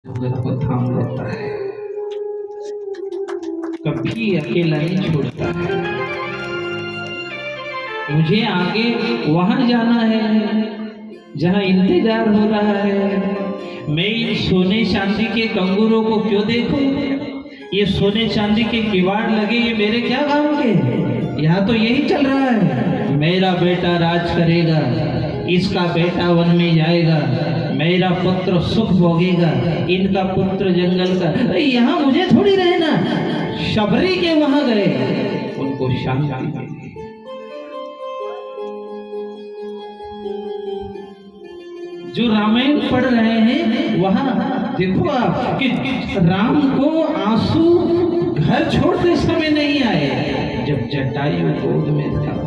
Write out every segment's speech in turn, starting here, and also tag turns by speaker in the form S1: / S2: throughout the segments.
S1: जगत को थाम लेता है, कभी अकेला नहीं छोड़ता है। मुझे आगे वहां जाना है जहां इंतजार हो रहा है। मैं इन सोने चांदी के कंगूरों को क्यों देखूं? ये सोने चांदी के किवाड़ लगे, ये मेरे क्या काम के? यहाँ तो यही चल रहा है, मेरा बेटा राज करेगा, इसका बेटा वन में जाएगा, मेरा पुत्र सुख भोगेगा, इनका पुत्र जंगल का। यहाँ मुझे थोड़ी रहना। शबरी के वहां गए, उनको शांति मिली। जो रामायण पढ़ रहे हैं वहां देखो आप कि राम को आंसू घर छोड़ते समय नहीं आए, जब जटायु गोद में था।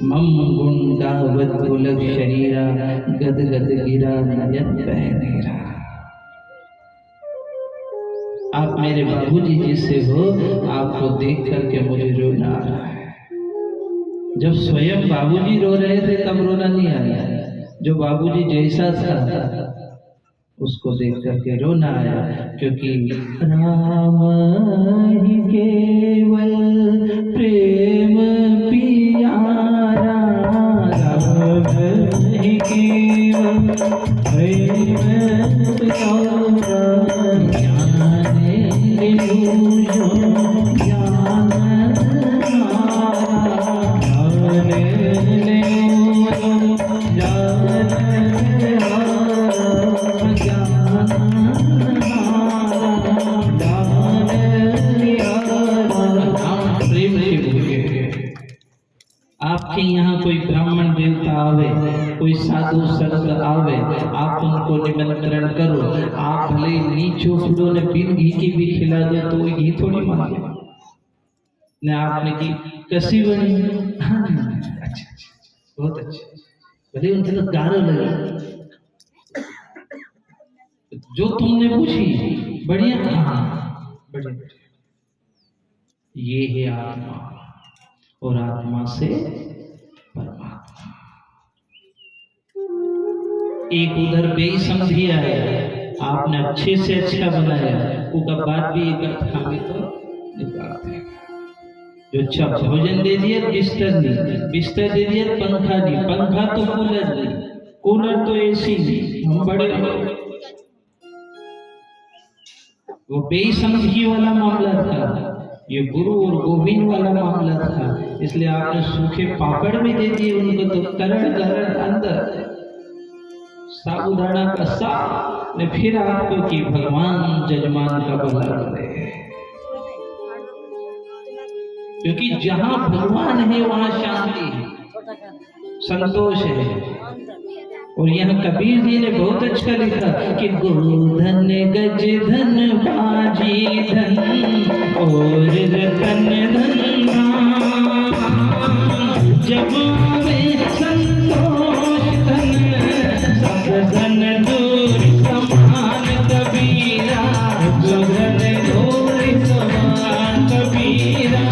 S1: मम गुंडावत पुलक शरीरा गद गद गिरा नयन बहनेरा। आप मेरे बाबूजी जिससे हो, आपको देख करके मुझे रोना आ रहा है। जब स्वयं बाबूजी रो रहे थे तब रोना नहीं आया, जो बाबूजी जैसा था उसको देख करके रोना आया। क्योंकि राम ही केवल प्रेम पियारा, राम ही केवल प्रेम पियारा। आपके यहाँ कोई ब्राह्मण देवता आवे, कोई साधु संत आवे, आप उनको निमंत्रण करो। आप भले नीचो फूलों ने बिन घी की भी खिला दे तो घी थोड़ी मांगे न। आपने की कसी बनी, हाँ अच्छा बहुत अच्छे, भले उनके तो गारो लगे, जो तुमने पूछी बढ़िया, हाँ बढ़िया। ये है आत्मा, और आत्मा से परमात्मा। एक उधर बेसमझी आया, आपने अच्छे से अच्छा बनाया, उसका बाद भी एक खामी तो निकालते हैं। जो अच्छा भोजन दे दिया, बिस्तर नहीं, बिस्तर दे दिया, पंखा नहीं, पंखा तो कूलर नहीं, कूलर तो एसी नहीं। हम बड़े वो बेसमझी वाला मामला था, ये गुरु और गोविंद वाला मामला था। इसलिए आपने सूखे पापड़ में दे दिए उनको, तो करण करण अंदर साबुदाना का साथ ने फिर आपको कि भगवान जजमान का भला करे। क्योंकि जहां भगवान है वहां शांति है, संतोष है। और यहाँ कबीर जी ने बहुत अच्छा लिखा कि गोधन गज धन बाजी धन और रतन धन जब आवे संतोष धन, सब धन दूर समान कबीरा, जो धन दूर समान कबीरा,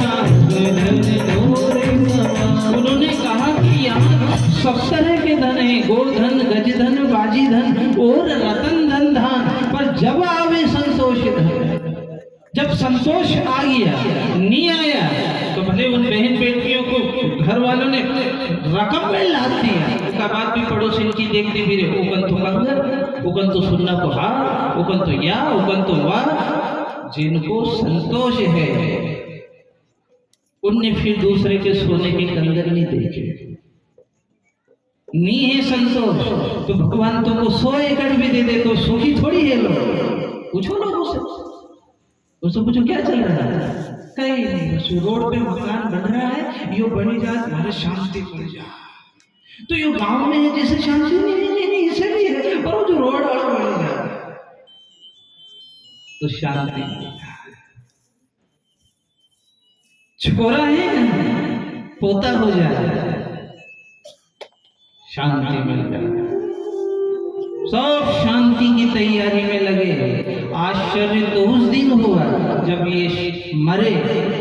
S1: जो धन दूर समान। उन्होंने कहा कि यहाँ सब तरह के धन है, गोधन गज धन बाजी धन और रतन धन धान, पर जब आवे संतोष धन, जब संतोष आ गया, नहीं आया तो भले उन बहन बेटियों को घर वालों ने रकम में लाद दिया, उसका बात भी पड़ोसी की देखते फिरे, उकन तो कंगर, उकन तो सुनना को हार, उकन तो या, उकन तो वाह। जिनको संतोष है उनने फिर दूसरे के सोने के कंगर नहीं देखे। नहीं है संतोष तो भगवान तुमको 100 एकड़ भी दे दे तो सुखी थोड़ी है लोग। पूछो लोगों से, उससे पूछो क्या चल रहा है? कहीं नहीं, बस रोड पे मकान बन रहा है, यो बनी जाए तुम्हारे शांति पड़ जाए। तो यो गांव में है जैसे शांति नहीं इसे भी है, पर वो जो रोड वाला बन जाए तो शांति। छोरा है पोता हो जाए, शांति मिल जाए। सब शांति की तैयारी में लगे। आश्चर्य तो उस दिन हुआ जब ये मरे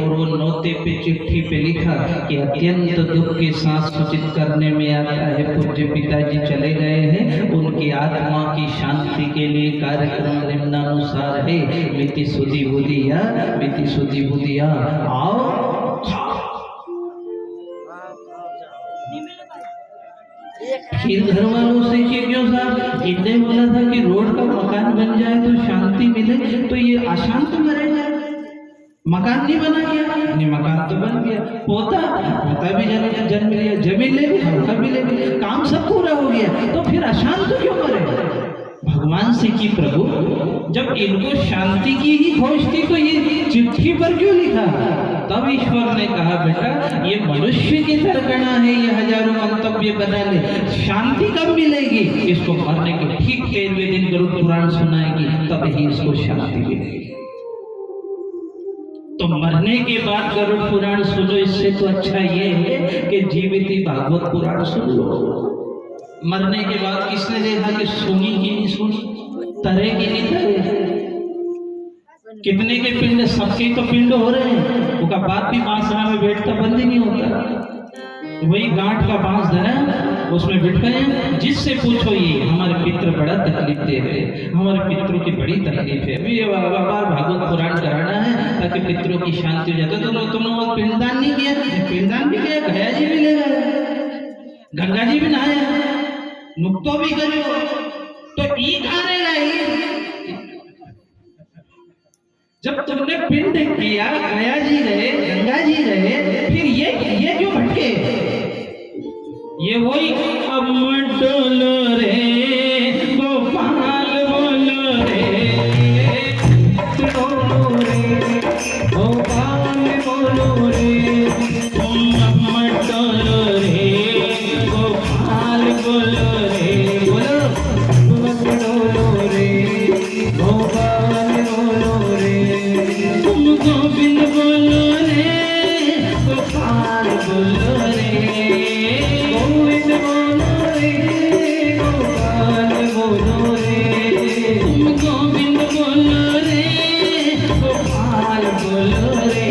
S1: और वो नोते पे चिट्ठी पे लिखा कि अत्यंत दुख के साथ सूचित करने में आता है पूज्य पिताजी चले गए हैं, उनकी आत्मा की शांति के लिए कार्यक्रम निम्नानुसार है। मिति सुधी बुधिया, मिति सुधी बुधिया, आओ फिर घर वालों से कि क्यों साहब, इतने बोला था कि रोड का मकान बन जाए तो शांति मिले, तो ये अशांत मरेगा। मकान नहीं बना गया, नहीं मकान तो बन गया। पोता भी जन्म लिया, जमीन ले ली, हल्का भी ले ली, काम सब पूरा हो गया, तो फिर अशांत क्यों मरे? भगवान से कि प्रभु जब इनको शांति की ही खोज थी तो ये चिट्ठी पर क्यों लिखा? तब ईश्वर ने कहा बेटा ये मनुष्य की तरकना है, ये हजारों मंतव्य बना ले, शांति कब मिलेगी? इसको मरने के ठीक 13वें दिन गरुड़ पुराण सुनाएगी, तब ही इसको शांति मिलेगी। तो मरने के बाद गरुड़ पुराण सुनो, इससे तो अच्छा ये है कि जीवित भागवत पुराण सुन लो। मरने के बाद किसने देखा कि सुनी की नहीं सुनी, तरे की नहीं तरे? कितने के पिंड, सबके तो पिंड हो रहे हैं, उसका बाप भी बांसरा में बैठता बंद ही नहीं होता, वही गांठ का बांस धरा उसमें बैठ गए। जिससे पूछो ये हमारे पितृ बड़ा तकलीफ दे रहे, हमारे पितरों की बड़ी तकलीफ है, अभी बार भागवत पुराण कराना है ताकि पितरों की शांति हो जाए। तो तुमने वो पिंडदान नहीं किया? पिंडदान भी किया, गया जी भी ले गए, गंगा जी भी नहाया, नुक्तो भी करो, तो ई खाने लाई। जब तुमने पिंड किया, गया जी गए, गंगा जी गए, फिर ये क्यों भटके? ये वही अब डोलो रे गोपाल बोलो रे, डोलो रे गोपाल बोलो रे, तुम अब डोलो रे गोपाल बोलो रे, बोलो तुम डोलो रे गोपाल बोलो रे, तुम गोविंद बोलो रे गोपाल बोलो रे, गोविंद बोलो रे गोपाल बोलो रे, तुम गोविंद बोलो रे गोपाल बोलो रे,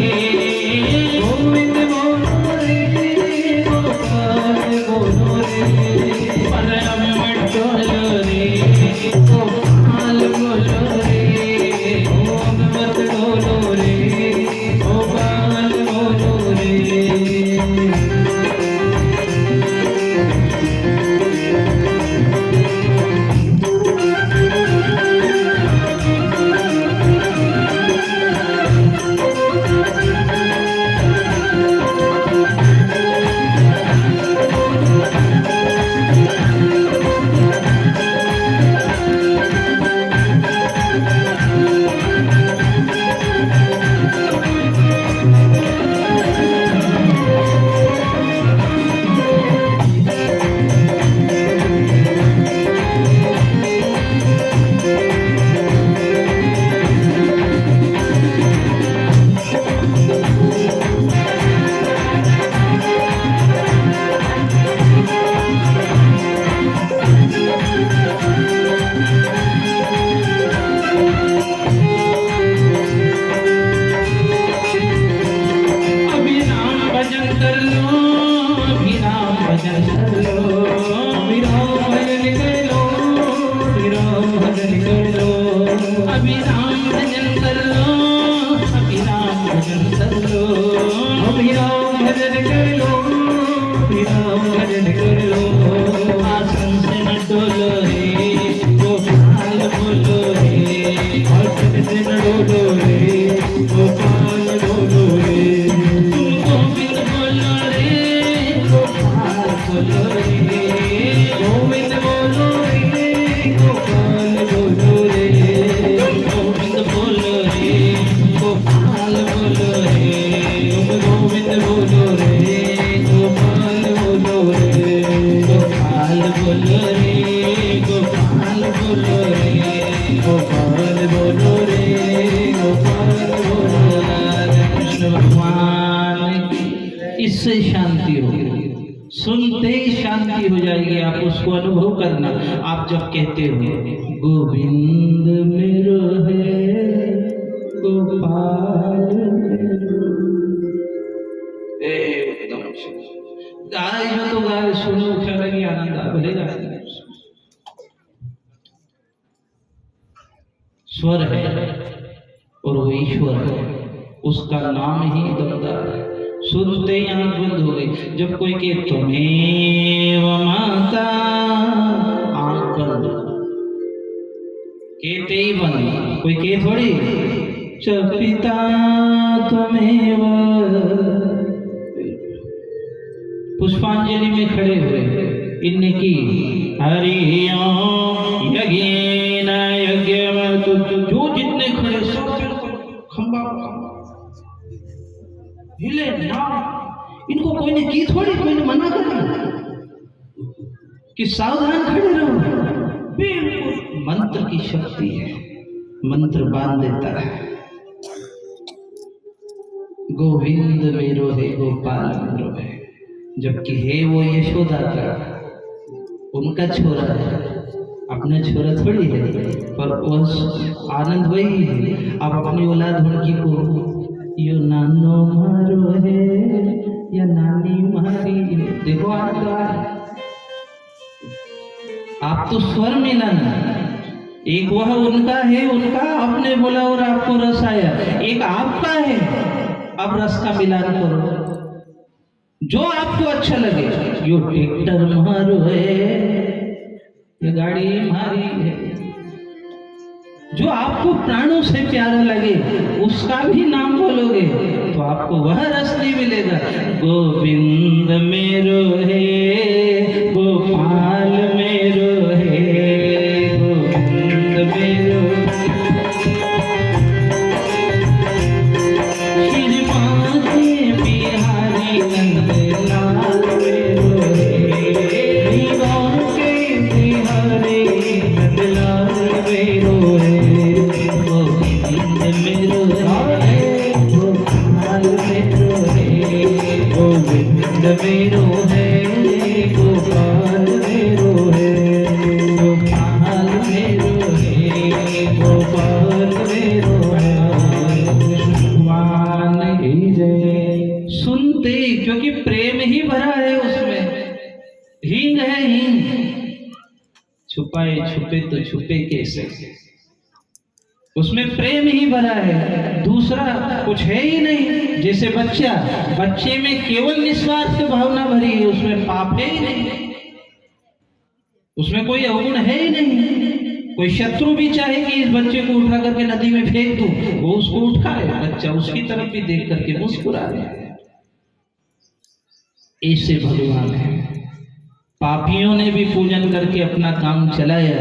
S1: गोविंद बोलो रे गोपाल बोलो रे, परम डोलो रे गोपाल बोलो रे, ओम मत डोलो रे गोपाल बोलो रे। इससे शांति होगी, सुनते ही शांति हो जाएगी। आप उसको अनुभव करना। आप जब कहते हो गोविंद मेरो है गोपाल मेरो, गाय जो तो गाय सुनो क्या लगी आनंद आ बोलेगा। स्वर है और वो ईश्वर है, उसका नाम ही दमदार है। सुनते ही आंख बंद हो गई। जब कोई के तुम्हें माता, आंख बंद, कहते ही बंद, कोई के थोड़ी च पिता त्वमेव। पुष्पांजलि में खड़े हुए इनने की हरि ओम यज्ञेन यज्ञवतु, जो जितने खड़े सब खंबा हिले ना। इनको कोई ने की थोड़ी, कोई ने मना कर कि सावधान खड़े रहो। बिल्कुल मंत्र की शक्ति है, मंत्र बांध देता है। गोविंद मेरो है, गोपाल मेरो है, जबकि है वो यशोदा का, उनका छोरा है, अपना छोरा थोड़ी है, पर उस आनंद वही है। अब अपनी औलाद उनकी को यो नानो मारो है या नानी मारी है, देखो आनंद आ रहा है। आप तो स्वर मिलन, एक वह उनका है, उनका आपने बोला और आपको रस आया, एक आपका है, अब रस का मिलान करो जो आपको अच्छा लगे। यो ट्रैक्टर मारो है, ये गाड़ी मारी है, जो आपको प्राणों से प्यारा लगे उसका भी नाम बोलोगे तो आपको वह रस नहीं मिलेगा। गोविंद मेरो है, गोपाल मेरो है, गोविंद मेरो श्रीमाते बिहारी नंदलाल मेरो है, गौर के बिहारी नंदलाल मेरो है, गोविंद मेरो है, गोपाल मेरो है, गोविंद मेरो है, गोपाल मेरो है, गोपाल मेरो है, गोपाल मेरो है। भगवान की जय। सुनते क्योंकि प्रेम ही भरा है उसमें, हींग है हींग, छुपाए छुपे तो छुपे कैसे, उसमें प्रेम ही भरा है, दूसरा कुछ है ही नहीं। जैसे बच्चा, बच्चे में केवल निस्वार्थ भावना भरी है, उसमें पाप है ही नहीं, उसमें कोई अवगुण है ही नहीं। कोई शत्रु भी चाहे कि इस बच्चे को उठा करके नदी में फेंक दूं, वो उसको उठाए, बच्चा उसकी तरफ भी देख करके मुस्कुरा रहे। ऐसे भगवान है। पापियों ने भी पूजन करके अपना काम चलाया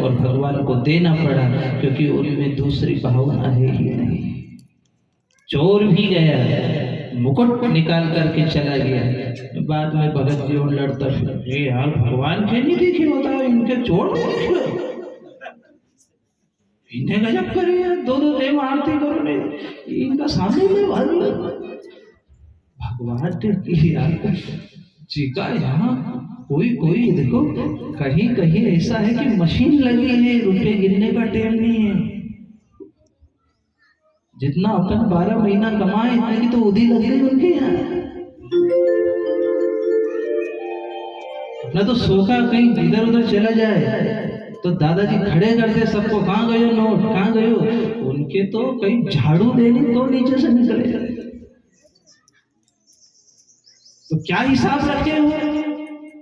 S1: और भगवान को देना पड़ा, क्योंकि उनमें दूसरी भावना है ही नहीं। चोर भी गया, मुकुट निकाल करके चला गया, बाद में भगत जी और लड़ता फिर, ये यार भगवान के नहीं देखे बताओ, इनके चोर नहीं देखे, इन्हें गजब करे यार, दो दो देव आरती करो ने, इनका सामने में भारी भगवान की यार जी का। यहाँ कोई कोई देखो कहीं कहीं ऐसा है कि मशीन लगी है, रुपए गिनने का टाइम नहीं है। जितना अपन 12 महीना कमाए इतने की तो उदी लग गई उनके यहाँ। अपना तो सोखा कहीं इधर उधर चला जाए तो दादाजी खड़े करते सबको, कहाँ गयो नोट, कहाँ गयो, उनके तो कहीं झाड़ू देने तो नीचे से निकले। तो क्या हिसाब रखे हो?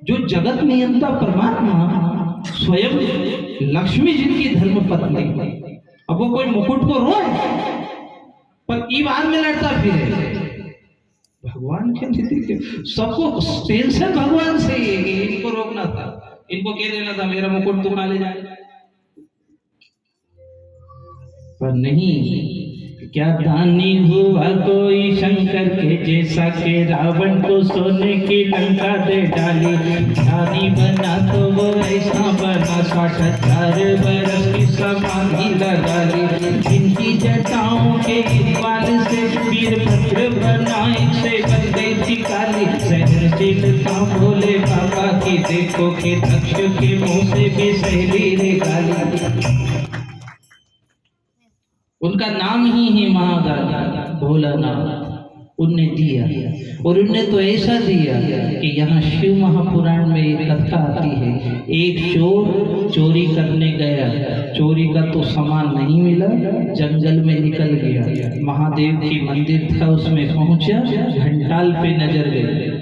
S1: जो जगत नियंता परमात्मा स्वयं लक्ष्मी जी की धर्म पत्नी, अब वो कोई मुकुट को रोए पर ईमान में लड़ता फिरे, भगवान के नीति के सबको टेंशन भगवान से ही है कि इनको रोकना था, इनको कह देना था मेरा मुकुट तुम ले जाए, पर नहीं। क्या दानी हुआ कोई शंकर के जैसा के रावण को सोने की लंका दे डाली, दानी बना तो वो ऐसा बना 60,000 बरस की समाधि लगा ली, जिनकी जटाओं के बाल से वीरभद्र बनाए से बंदे थी काली, सहनशीलता भोले बाबा की देखो के दक्ष के मुंह से भी सहेली निकाली। उनका नाम ही है महादानी भोलानाथ, उनने दिया, और उनने तो ऐसा दिया कि यहाँ शिव महापुराण में एक कथा आती है। एक चोर चोरी करने गया, चोरी का तो सामान नहीं मिला, जंगल में निकल गया, महादेव की मंदिर था उसमें पहुंचा, घंटाल पे नजर गई।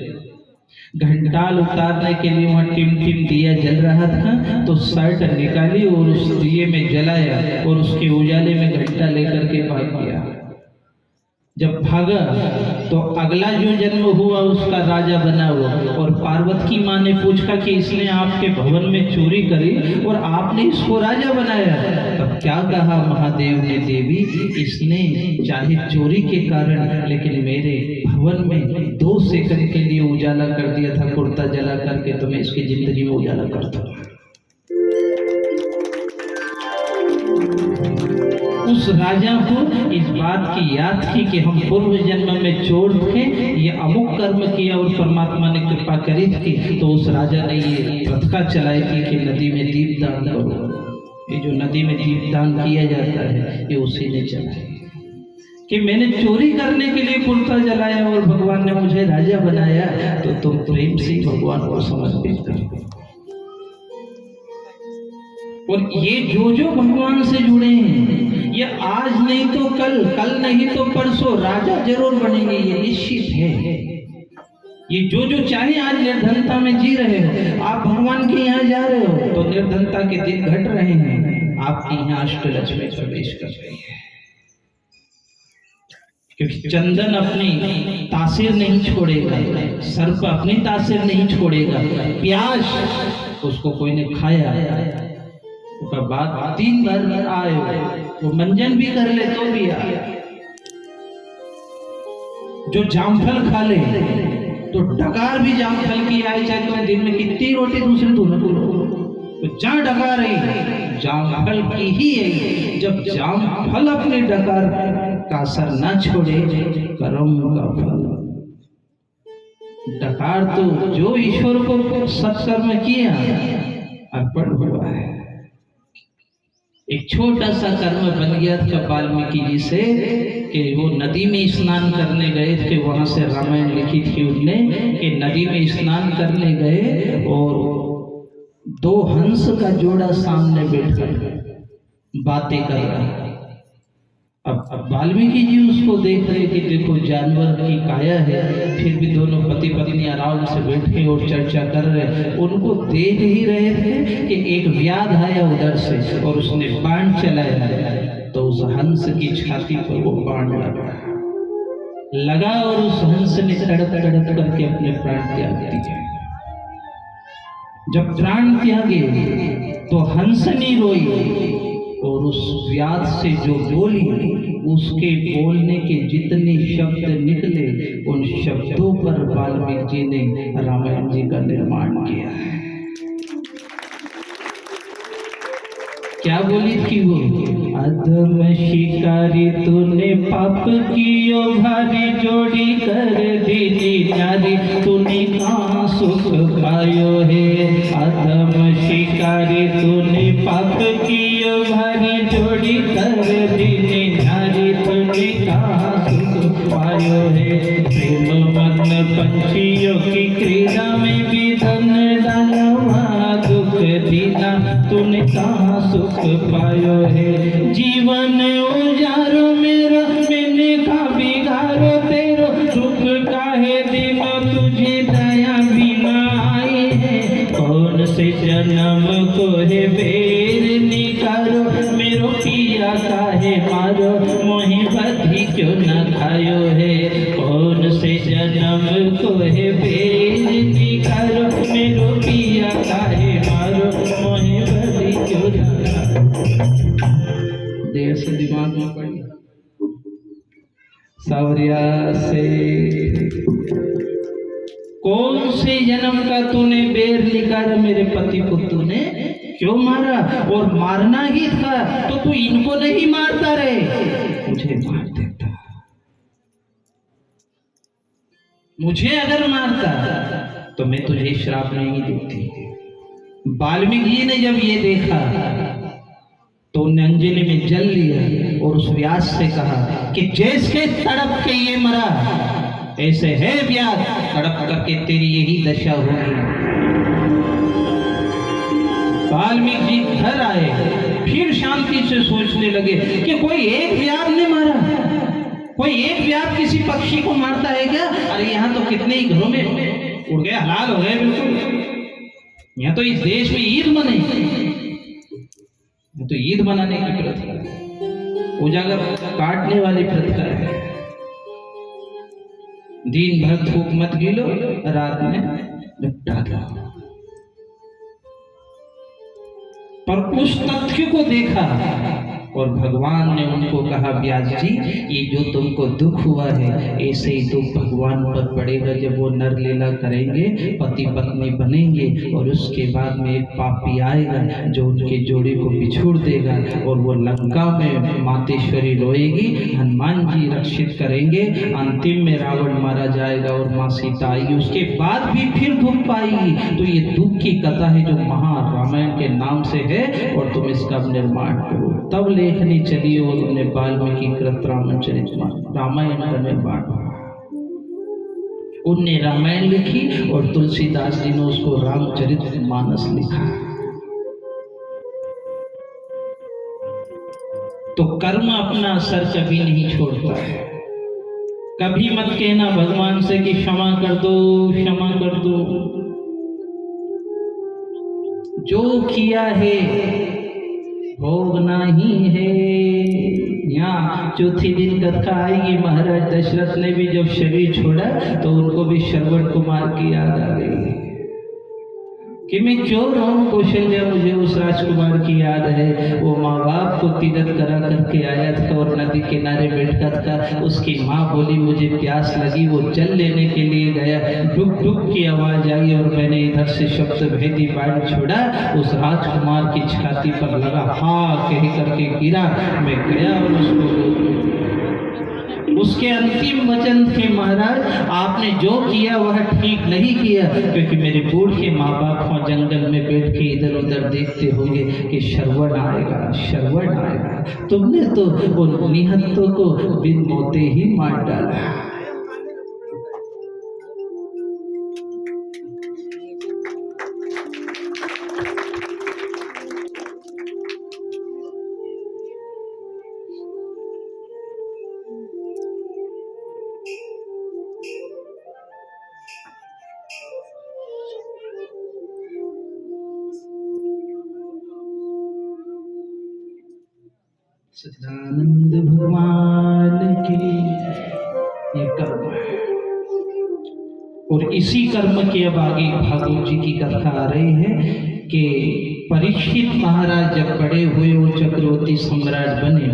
S1: घंटाल उतारने के लिए वहाँ टिम टिम दिया जल रहा था, तो शर्ट निकाली और उस दिए में जलाया और उसके उजाले में घंटा लेकर के भाग गया। जब भागा तो अगला जो जन्म हुआ उसका राजा बना हुआ, और पार्वती की माँ ने पूछा कि इसने आपके भवन में चोरी करी और आपने इसको राजा बनाया। तब क्या कहा महादेव ने, देवी इसने चाहे चोरी के कारण लेकिन मेरे भवन में 2 सेकंड के लिए उजाला कर दिया था कुर्ता जला करके, तो मैं इसकी जिंदगी में उजाला करता हूँ। उस राजा को इस बात की याद थी कि हम पूर्व जन्म में चोर थे, ये अमुक कर्म किया और परमात्मा ने कृपा करी थी, तो उस राजा ने ये प्रथा चलाई थी कि नदी में दीप दान करो। ये जो नदी में दीप दान किया जाता है ये उसी ने चलाई कि मैंने चोरी करने के लिए कुर्ता जलाया और भगवान ने मुझे राजा बनाया, तो तुम प्रेम से भगवान को समर्पित करो। और ये जो भगवान से जुड़े हैं ये आज नहीं तो कल, कल नहीं तो परसों राजा जरूर बनेंगे, ये निश्चित है। ये जो चाहे आज निर्धनता में जी रहे हो, आप भगवान के यहाँ जा रहे हो तो निर्धनता के दिन घट रहे हैं, आपके यहाँ अष्टलक्ष्मी प्रवेश कर रही है। क्योंकि चंदन अपनी तासीर नहीं छोड़ेगा, सर्प अपनी तासीर नहीं छोड़ेगा, प्याज उसको कोई ने खाया उसका बाद 3 बार आए, वो मंजन भी कर ले तो भी आए। जो जामफल खा ले तो डकार भी जामफल की आई, चाहे तुम्हें दिन में कितनी रोटी दूसरे तू न तो जहाँ डकार आई जामफल की ही है। जब जामफल अपने डकार का असर न छोड़े, कर्म का फल। डकार तो जो ईश्वर को सत्कर्म किया अर्पण हुआ है। एक छोटा सा कर्म बन गया था वाल्मीकि जी से कि वो नदी में स्नान करने गए थे, वहां से रामायण लिखी थी उनने कि नदी में स्नान करने गए और 2 हंस का जोड़ा सामने बैठकर बातें कर रहा। अब वाल्मीकि जी उसको देख रहे कि देखो जानवर की काया है, फिर भी दोनों पति पत्नी आराम से बैठे और चर्चा कर रहे। उनको देख ही रहे थे कि एक व्याध आया उधर से और उसने बाण चलाया, तो उस हंस की छाती पर वो बाण लगा और उस हंस ने तड़प तड़प करके अपने प्राण त्याग दिए। जब प्राण त्यागे तो हंसनी रोई और उस व्याध से जो बोली उसके बोलने के जितने शब्द निकले उन शब्दों पर वाल्मीकि जी ने रामायण जी का निर्माण किया है। क्या बोली थी वो, अधम शिकारी तूने पाप कियो भारी, जोड़ी कर दी नारी तूने कहाँ सुख पायो है। अधम शिकारी तूने पाप कियो भारी, जोड़ी कर दी नारी तूने कहाँ सुख पायो है। प्रेम मग्न पंछियों की क्रीड़ा में भी धन डालवा, दुख दीना तूने कहाँ सुख पायो है। जीवन उजारो मेरा मैंने का बिगाड़ो तेरो, दुख काहे दिनो तुझे दया बिना आई है। कौन से जन्म को है बेर निकारो, मेरो पिया काहे मारो, मोहि बधी क्यों न खायो है। कौन से जन्म को है बेर निकारो, मेरो पिया काहे मारो, मोहि बधी क्यों न खायो। देर से दिमाग में पड़ी सावरिया से, कौन से जन्म का तूने बेर निकाला, मेरे पति को तूने क्यों मारा। और मारना ही था तो तू इनको नहीं मारता रहे, मुझे मार देता। मुझे अगर मारता तो मैं तुझे श्राप नहीं देती। वाल्मीकि जी ने जब ये देखा तो उन्हें अंजलि में जल लिया और उस व्यास से कहा कि जैसे तड़प के ये मरा ऐसे है व्यास, तड़प करके तेरी यही दशा होगी। वाल्मीकि जी घर आए, फिर शांति से सोचने लगे कि कोई एक व्याध ने मारा, कोई एक व्याध किसी पक्षी को मारता है क्या? अरे यहाँ तो कितने ही घरों में उड़ गए, हलाल हो गए बिल्कुल। यहाँ तो इस देश में ईद मने, तो ईद मनाने की प्रथा है, उजागर काटने वाली प्रथा है। दिन भर धूप मत गिलो, रात में निपटा दो। पर उस तथ्य को देखा और भगवान ने उनको कहा, व्यास जी ये जो तुमको दुख हुआ है, ऐसे ही दुख भगवान पर पड़ेगा जब वो नर लीला करेंगे, पति पत्नी बनेंगे, और उसके बाद में एक पापी आएगा जो उनके जोड़ी को बिछोड़ देगा, और वो लंका में मातेश्वरी रोएगी, हनुमान जी रक्षित करेंगे, अंतिम में रावण मारा जाएगा और माँ सीता आएगी, उसके बाद भी फिर दुख पाएगी। तो ये दुख की कथा है जो महारामायण के नाम से है, और तुम इसका निर्माण करो। तब लेखनी चली और उन्हें वाल्मीकि कृत रामचरितमानस रामायण का निर्माण हुआ। उनने रामायण लिखी और तुलसीदास जी ने उसको रामचरितमानस लिखा। तो कर्म अपना असर कभी नहीं छोड़ता है। कभी मत कहना भगवान से कि क्षमा कर दो, क्षमा कर दो। जो किया है भोगना ही है। यहाँ चौथी दिन कथा आएगी, महाराज दशरथ ने भी जब शरीर छोड़ा तो उनको भी श्रवण कुमार की याद आ गई कि मैं क्यों रहूं कौशल्या, मुझे उस राजकुमार की याद है। वो माँ बाप को तीरथ करा करके आया था और नदी किनारे बैठा था, उसकी माँ बोली मुझे प्यास लगी, वो जल लेने के लिए गया, डुक डुक की आवाज आई और मैंने इधर से शब्द भेदी बाण छोड़ा, उस राजकुमार की छाती पर लगा, हाँ कह करके गिरा, मैं गया और उसको, उसके अंतिम वचन थे, महाराज आपने जो किया वह ठीक नहीं किया, क्योंकि मेरे बूढ़े माँ बाप को जंगल में बैठ के इधर उधर देखते होंगे कि श्रवण आएगा, श्रवण आएगा। तुमने तो उन निहत्तों को बिन मौते ही मार डाला। सच्चिदानंद भगवान की ये कर्म है, और इसी कर्म के अब आगे भागवत जी की कथा आ रही है कि परीक्षित महाराज जब बड़े हुए, वो चक्रवर्ती सम्राट बने,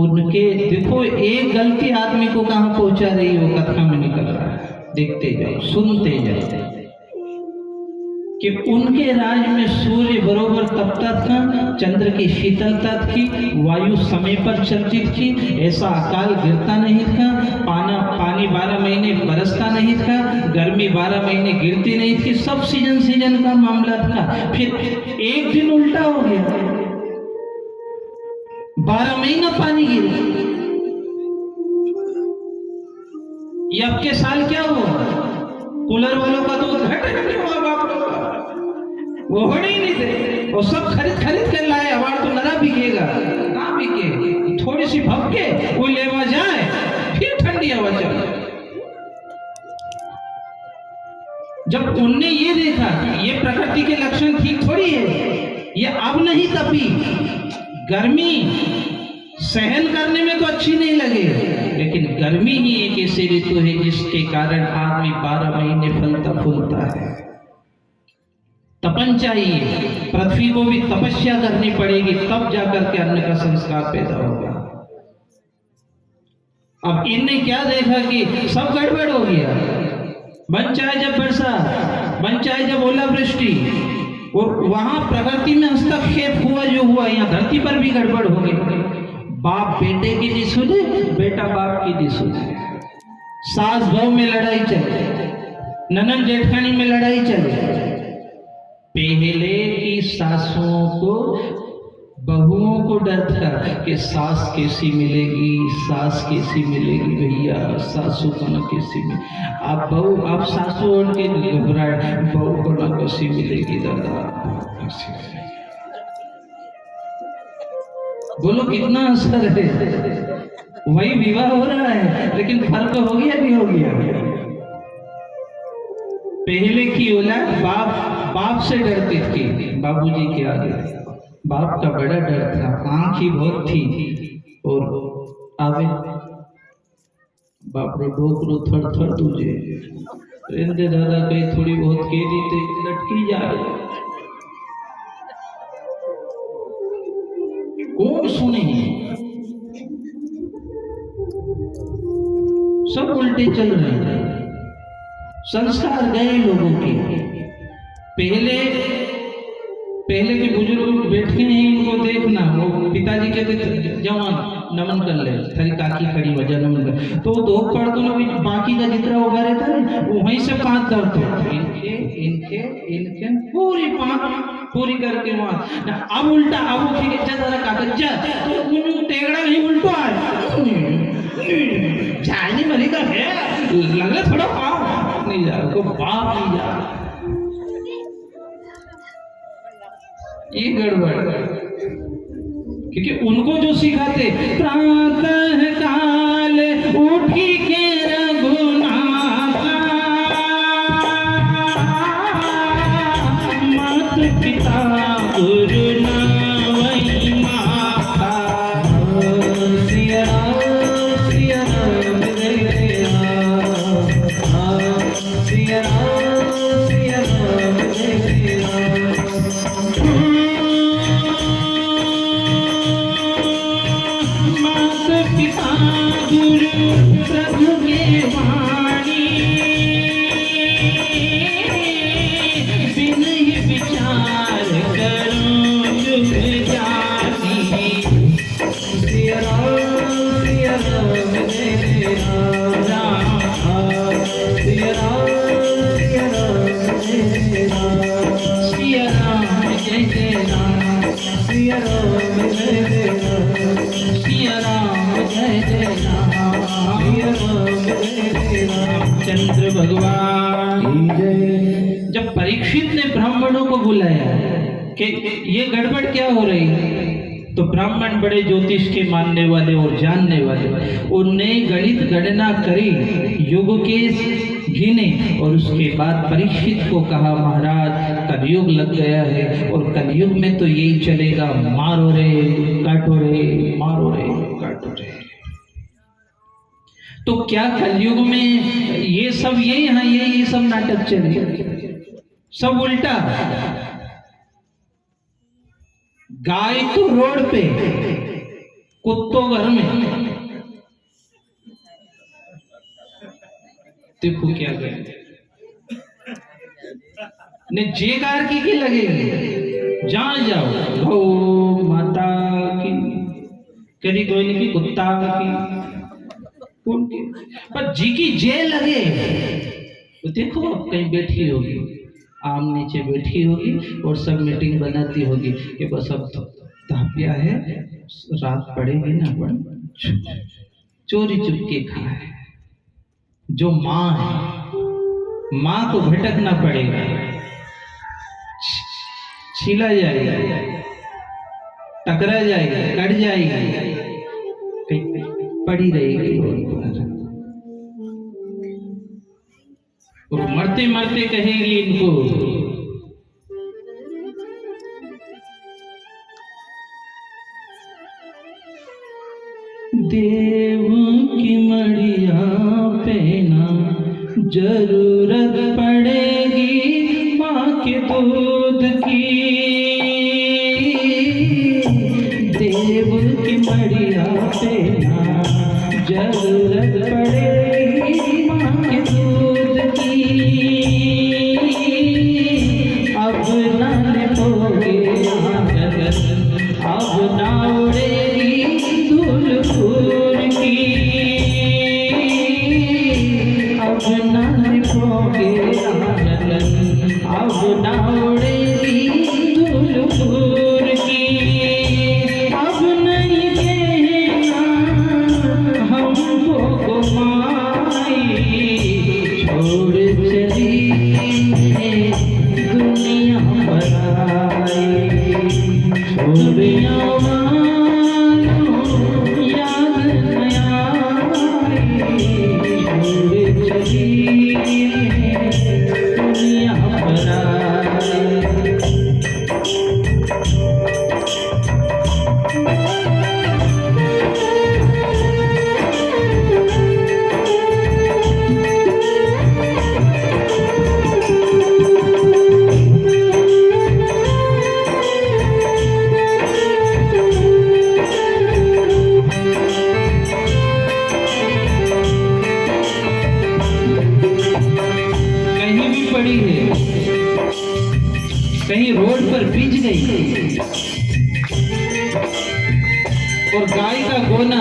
S1: उनके देखो एक गलती आदमी को कहाँ पहुंचा रही है, वो कथा में निकल रहा है, देखते जाओ, सुनते जाओ कि उनके राज में सूर्य बरोबर तपता था, चंद्र की शीतलता थी, वायु समय पर चलती थी, ऐसा अकाल गिरता नहीं था, पानी 12 महीने बरसता नहीं था, गर्मी 12 महीने गिरती नहीं थी, सब सीजन का मामला था। फिर एक दिन उल्टा हो गया, 12 महीना पानी गिरा। ये अब के साल क्या हुआ, कूलर वालों का तो घट हुआ, बाप वो होने ही नहीं थे, वो सब खरीद कर लाए, हमारा तो नरा बिकेगा, ना बिके, थोड़ी सी भपके वो लेवा जाए, फिर ठंडी हवा चले। जब उनने ये देखा कि ये प्रकृति के लक्षण ठीक थोड़ी है, ये अब नहीं तपी, गर्मी सहन करने में तो अच्छी नहीं लगे, लेकिन गर्मी ही एक ऐसी ऋतु है जिसके कारण आदमी 12 महीने फलता फूलता है। तपन चाहिए, पृथ्वी को भी तपस्या करनी पड़ेगी, तब जाकर के अन्न का संस्कार पैदा होगा। अब इनने क्या देखा कि सब गड़बड़ हो गया, बन चाहे जब बरसात, बन चाहे जब ओलावृष्टि, और वहां प्रकृति में हस्तक्षेप हुआ जो हुआ, यहाँ धरती पर भी गड़बड़ हो गई। बाप बेटे की नहीं सुने, बेटा बाप की नहीं सुने, सास बहू में लड़ाई चले, ननद जेठानी में लड़ाई चले। पहले की सासों को बहुओं को डर था कि सास कैसी मिलेगी, सास कैसी मिलेगी भैया, सासू को न कैसी मिले। आप बहू, आप सासू और के घबराए, बहू को न कैसी मिलेगी दादा। बोलो कितना असर है। वही विवाह हो रहा है लेकिन फर्क हो गया नहीं हो गया। पहले की औलाद बाप से डरती थी, बाबूजी के आगे बाप का बड़ा डर था, आंख ही बहुत थी और आवे बाप रो डोकरो थर थर तुझे रेंदे दादा कहीं थोड़ी बहुत के दी तो लटकी जाए। कौन सुने, सब उल्टे चल रहे हैं, संस्कार गए लोगों के। पहले के बुजुर्ग बैठे हैं, इनको देखना, वो पिताजी कहते जवान नमन कर ले, थारी काकी खड़ी वजह नमन कर, तो दो पढ़ दो ना, बाकी का जितना उगा रहता है वहीं से 5 दर्द इनके पूरी 5 पूरी करके वहां। अब उल्टा, अब ठीक है जरा कागज जा तो टेगड़ा नहीं उल्टो जानी मरी का है लगले थोड़ा पाँव नहीं जा को बाप नहीं जा, ये गड़बड़। क्योंकि उनको जो सिखाते प्रातः काल उठी के रघुनाथा, मात पिता गुरु नवई माता, सिया राम सिया राम जय राम, सिया राम सिया राम जय राम। गुरु प्रभु के वाणी बिन ही विचार करूं चुप जाती, सिया राम जय राम, सिया राम जय राम, सिया राम जय राम, सिया राम जय राम, सिया राम जय जय राम, चंद्र भगवान जय। जब परीक्षित ने ब्राह्मणों को बुलाया कि ये गड़बड़ क्या हो रही है, तो ब्राह्मण बड़े ज्योतिष के मानने वाले और जानने वाले, उनने गणित गणना करी, युग के गिने और उसके बाद परीक्षित को कहा महाराज कलयुग लग गया है और कलयुग में तो यही चलेगा, मारो रे काटो रे, मारो रे काटो रे। तो क्या कलयुग में ये सब यही है, ये सब नाटक चले, सब उल्टा। गाय तो रोड पे, कुत्तों घर में। देखो क्या गए ने जेगार की लगेगी, जान जाओ गौ माता की, कभी कोई की कुत्ता की, उनकी पर जी की जे लगे तो देखो कहीं बैठी होगी, आम नीचे बैठी होगी और सब मीटिंग बनाती होगी कि बस अब तापिया है, रात पड़ेगी ना, पड़ चोरी चुपके खाए। जो माँ है, माँ को भटकना पड़ेगा, छीला जाएगा, टकरा जाएगा, कट जाएगा, पड़ी रहेगी और मरते मरते कहेगी इनको देव की मड़िया पे ना जरूरत पड़ेगी माँ के दूध की, देव की मड़िया पे ना जरूरत पड़ेगी माँ के दूध की, अब ना लिपोगे अब ना उड़ेगी धूल फूल की, अब ना लिपोगे अब ना उड़ेगी धूल फूल की। पर बीज गई और गाय का गोना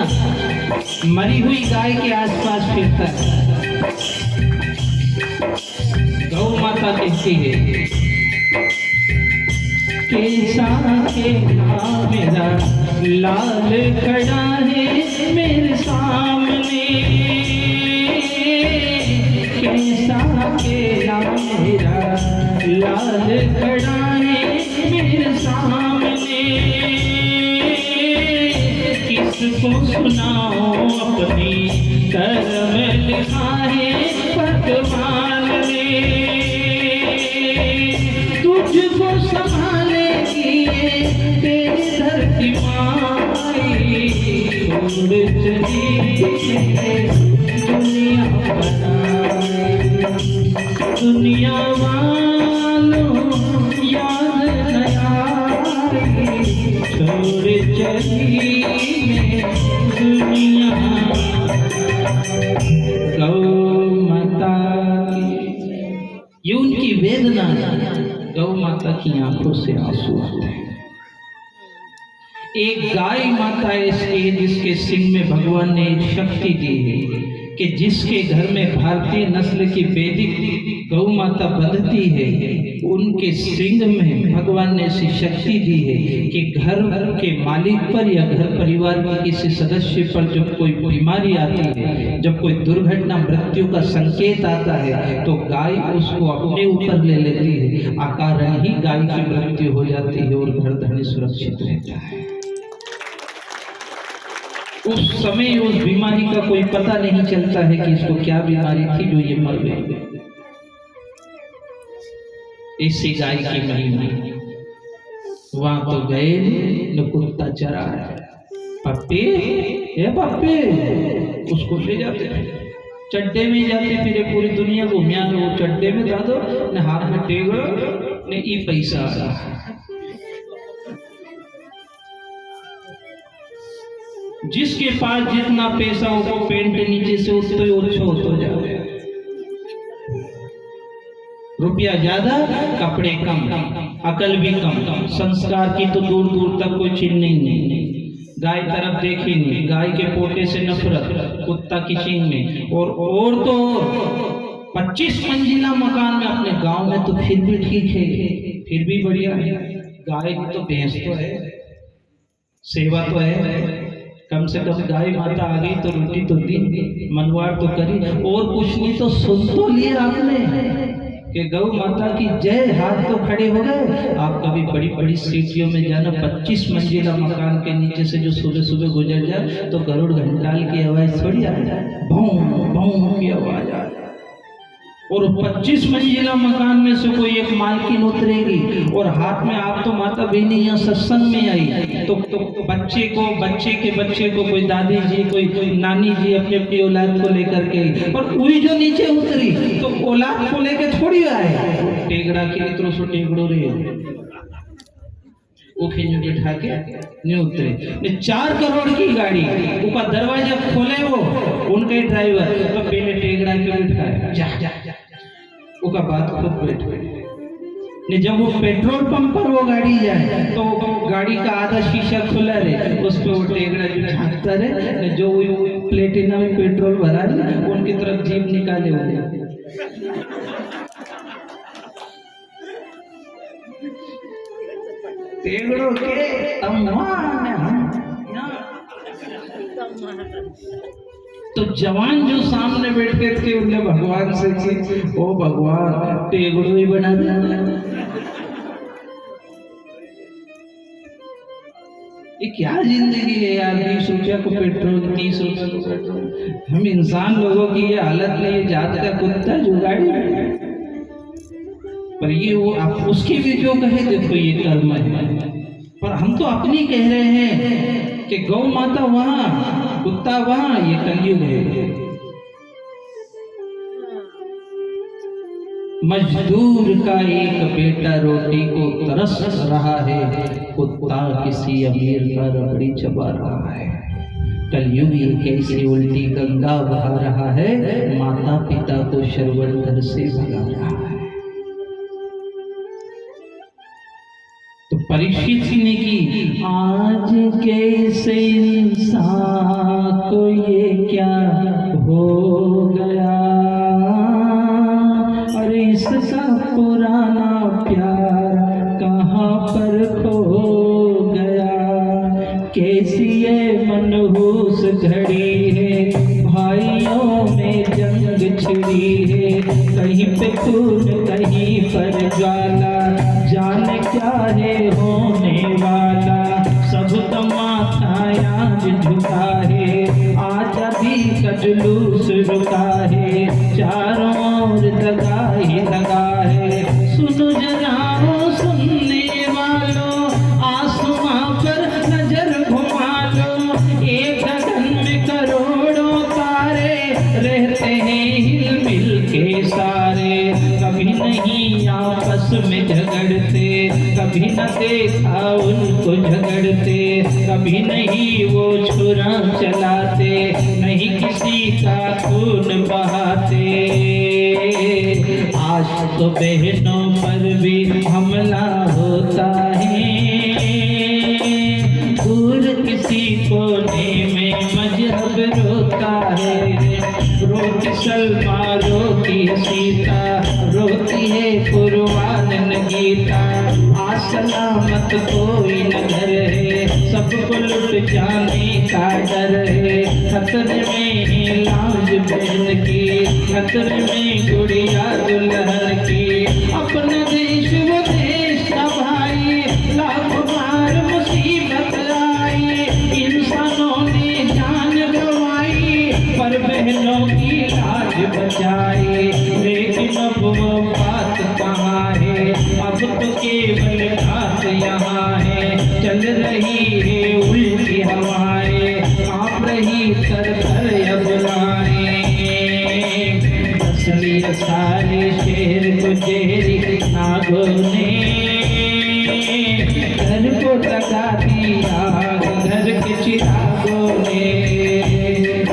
S1: मरी हुई गाय के आसपास फिरता है। गौ माता कहती है कैसा खेला मेरा लाल खड़ा है मेरे सामने, कैसा खेला मेरा लाल खड़ा है मेरे सामने, किसको सुनाओ अपनी कर्म लिखा है भगवान ने, तुझको संभालेगी तेरी धरती माई, छोड़ चली दुनिया बनाई, दुनिया वालों याद न आई, छोड़ चली दुनिया। गौ माता ये उनकी वेदना, गौ माता की आंखों से आंसू आते हैं। एक गाय माता ऐसी है जिसके सिंह में भगवान ने एक शक्ति दी है कि जिसके घर में भारतीय नस्ल की वैदिक गौ माता बंधती है, उनके सिंह में भगवान ने ऐसी शक्ति दी है कि घर के मालिक पर या घर परिवार के किसी सदस्य पर जब कोई बीमारी आती है, जब कोई दुर्घटना मृत्यु का संकेत आता है, तो गाय उसको अपने ऊपर ले लेती है, अकारण ही गाय की मृत्यु हो जाती है और घर धनी सुरक्षित रहता है। उस समय उस बीमारी का कोई पता नहीं चलता है कि इसको क्या बीमारी थी जो ये मर गई। ऐसी गाय की महिमा। वहां तो गए न कुत्ता चरा है, पप्पी ए पप्पी, उसको ले जाते चड्डे में जाते फिरे पूरी दुनिया घूमिया, वो चड्डे में दादो न हाथ में टेगड़ो न ई पैसा आ रहा। जिसके पास जितना पैसा हो वो पेंट नीचे से उतरे ओछो होता जाए, रुपया ज्यादा कपड़े कम, अकल भी कम, संस्कार की तो दूर दूर तक कोई चिन्ह नहीं। गाय तरफ देखी नहीं, गाय के पोटे से नफरत, कुत्ता की चीन में, और तो 25 मंजिला मकान में अपने गांव में तो फिर भी ठीक है, फिर भी बढ़िया है। गाय तो भैंस तो है, सेवा तो है, कम से कम गाय माता आ गई तो रोटी तो दी, मनवार तो करी, और कुछ नहीं तो सुन तो लिया आपने कि गौ माता की जय, हाथ तो खड़े हो गए। आप कभी बड़ी बड़ी सिटियों में जाना, 25 मंजिला मकान के नीचे से जो सुबह सुबह गुजर जाए तो गरुड़ घंटाल की आवाज थोड़ी आ जाए, भौं भौं की आवाज आ जाए। और 25 मंजिला मकान में से कोई एक मालकिन उतरेगी और हाथ में, आप तो माता बहनी यहाँ सत्संग में आई तो बच्चे के बच्चे को कोई दादी जी कोई नानी जी अपनी अपनी औलाद को लेकर के, और वही जो नीचे उतरी तो औलाद को लेकर थोड़ी आए, टेगड़ा के इतरो सो टेगड़ो रे वो खींच बैठा के नहीं उतरे। 4 करोड़ की गाड़ी, उसका दरवाजा खोले वो उनके ड्राइवर, तो पहले टेगड़ा के बैठाया जा उसका बात खुद बैठे। जब वो पेट्रोल पंप पर वो गाड़ी जाए तो गाड़ी का आधा शीशा खुला रहे, उस पर वो टेगड़ा जो झांकता रहे, जो प्लेटिना में पेट्रोल भरा है उनकी तरफ जीप निकाले हुए। टेगड़ों के तो जवान जो सामने बैठे थे उनने भगवान से की, ओ भगवान टेगड़ो ही बना दिया। ये क्या जिंदगी है यार, 20 रुपया को पेट्रोल, 30 रुपया को पेट्रोल। हम इंसान लोगों की ये हालत नहीं है, जात का कुत्ता जो गाड़ी पर ये वो आप उसकी भी जो कहे देखो ये कर्म है, पर हम तो अपनी कह रहे हैं कि गौ माता वहां कुत्ता वहां, ये कलयुग है। मजदूर का एक बेटा रोटी को तरस रहा है, कुत्ता किसी अमीर का रबड़ी चबा रहा है। कलयुग ये कैसी उल्टी गंगा बहा रहा है, माता पिता को श्रवण घर से भगा रहा है। परीक्षित जी ने की, आज कैसे इंसान को ये क्या हो गया, और इसका पुराना प्यार कहाँ पर खो गया। कैसी ये मनहूस घड़ी है, भाइयों में जंग छिड़ी है, कहीं पे खून कहीं पर ज्वाला, जाने क्या है होने वाला। सबका माथा आज झुका है, आज अभी का जुलूस रुका है, चारों ओर दगा ही दगा है। सुनो जरा ओ सुनने वालों, आसमां पर नजर घुमा लो, एक गगन में करोड़ों तारे रहते हैं हिल मिल के सारे। कभी नहीं आपस में झगड़ते, कभी न देखा उनको झगड़ते, कभी नहीं वो छुरा चलाते, नहीं किसी का खून बहाते। आज तो बहनों पर भी हमला होता है, दूर किसी कोने में मजहब रोता है। रोती सलमा रोती सीता, रोती है कुर्बान गीता। सलामत कोई न घर है, सबको लुट जाने का डर है। खतरे में है लाज बहन की, खतरे में गुड़िया दुल्हन की। अपना देश वो देश का भाई, लाखों बार मुसीबत आई, इंसानों ने जान गंवाई, पर बहनों की लाज बचाई। लेकिन अब वो बात कहाँ है, अब तो केवल बात यहाँ है। चल रही है उल्टी हवाएं, कांप रही कर अब लाएं। असली सारे शेर को जेरी नागों ने घर को लगा दिया, घर के चिरागों ने,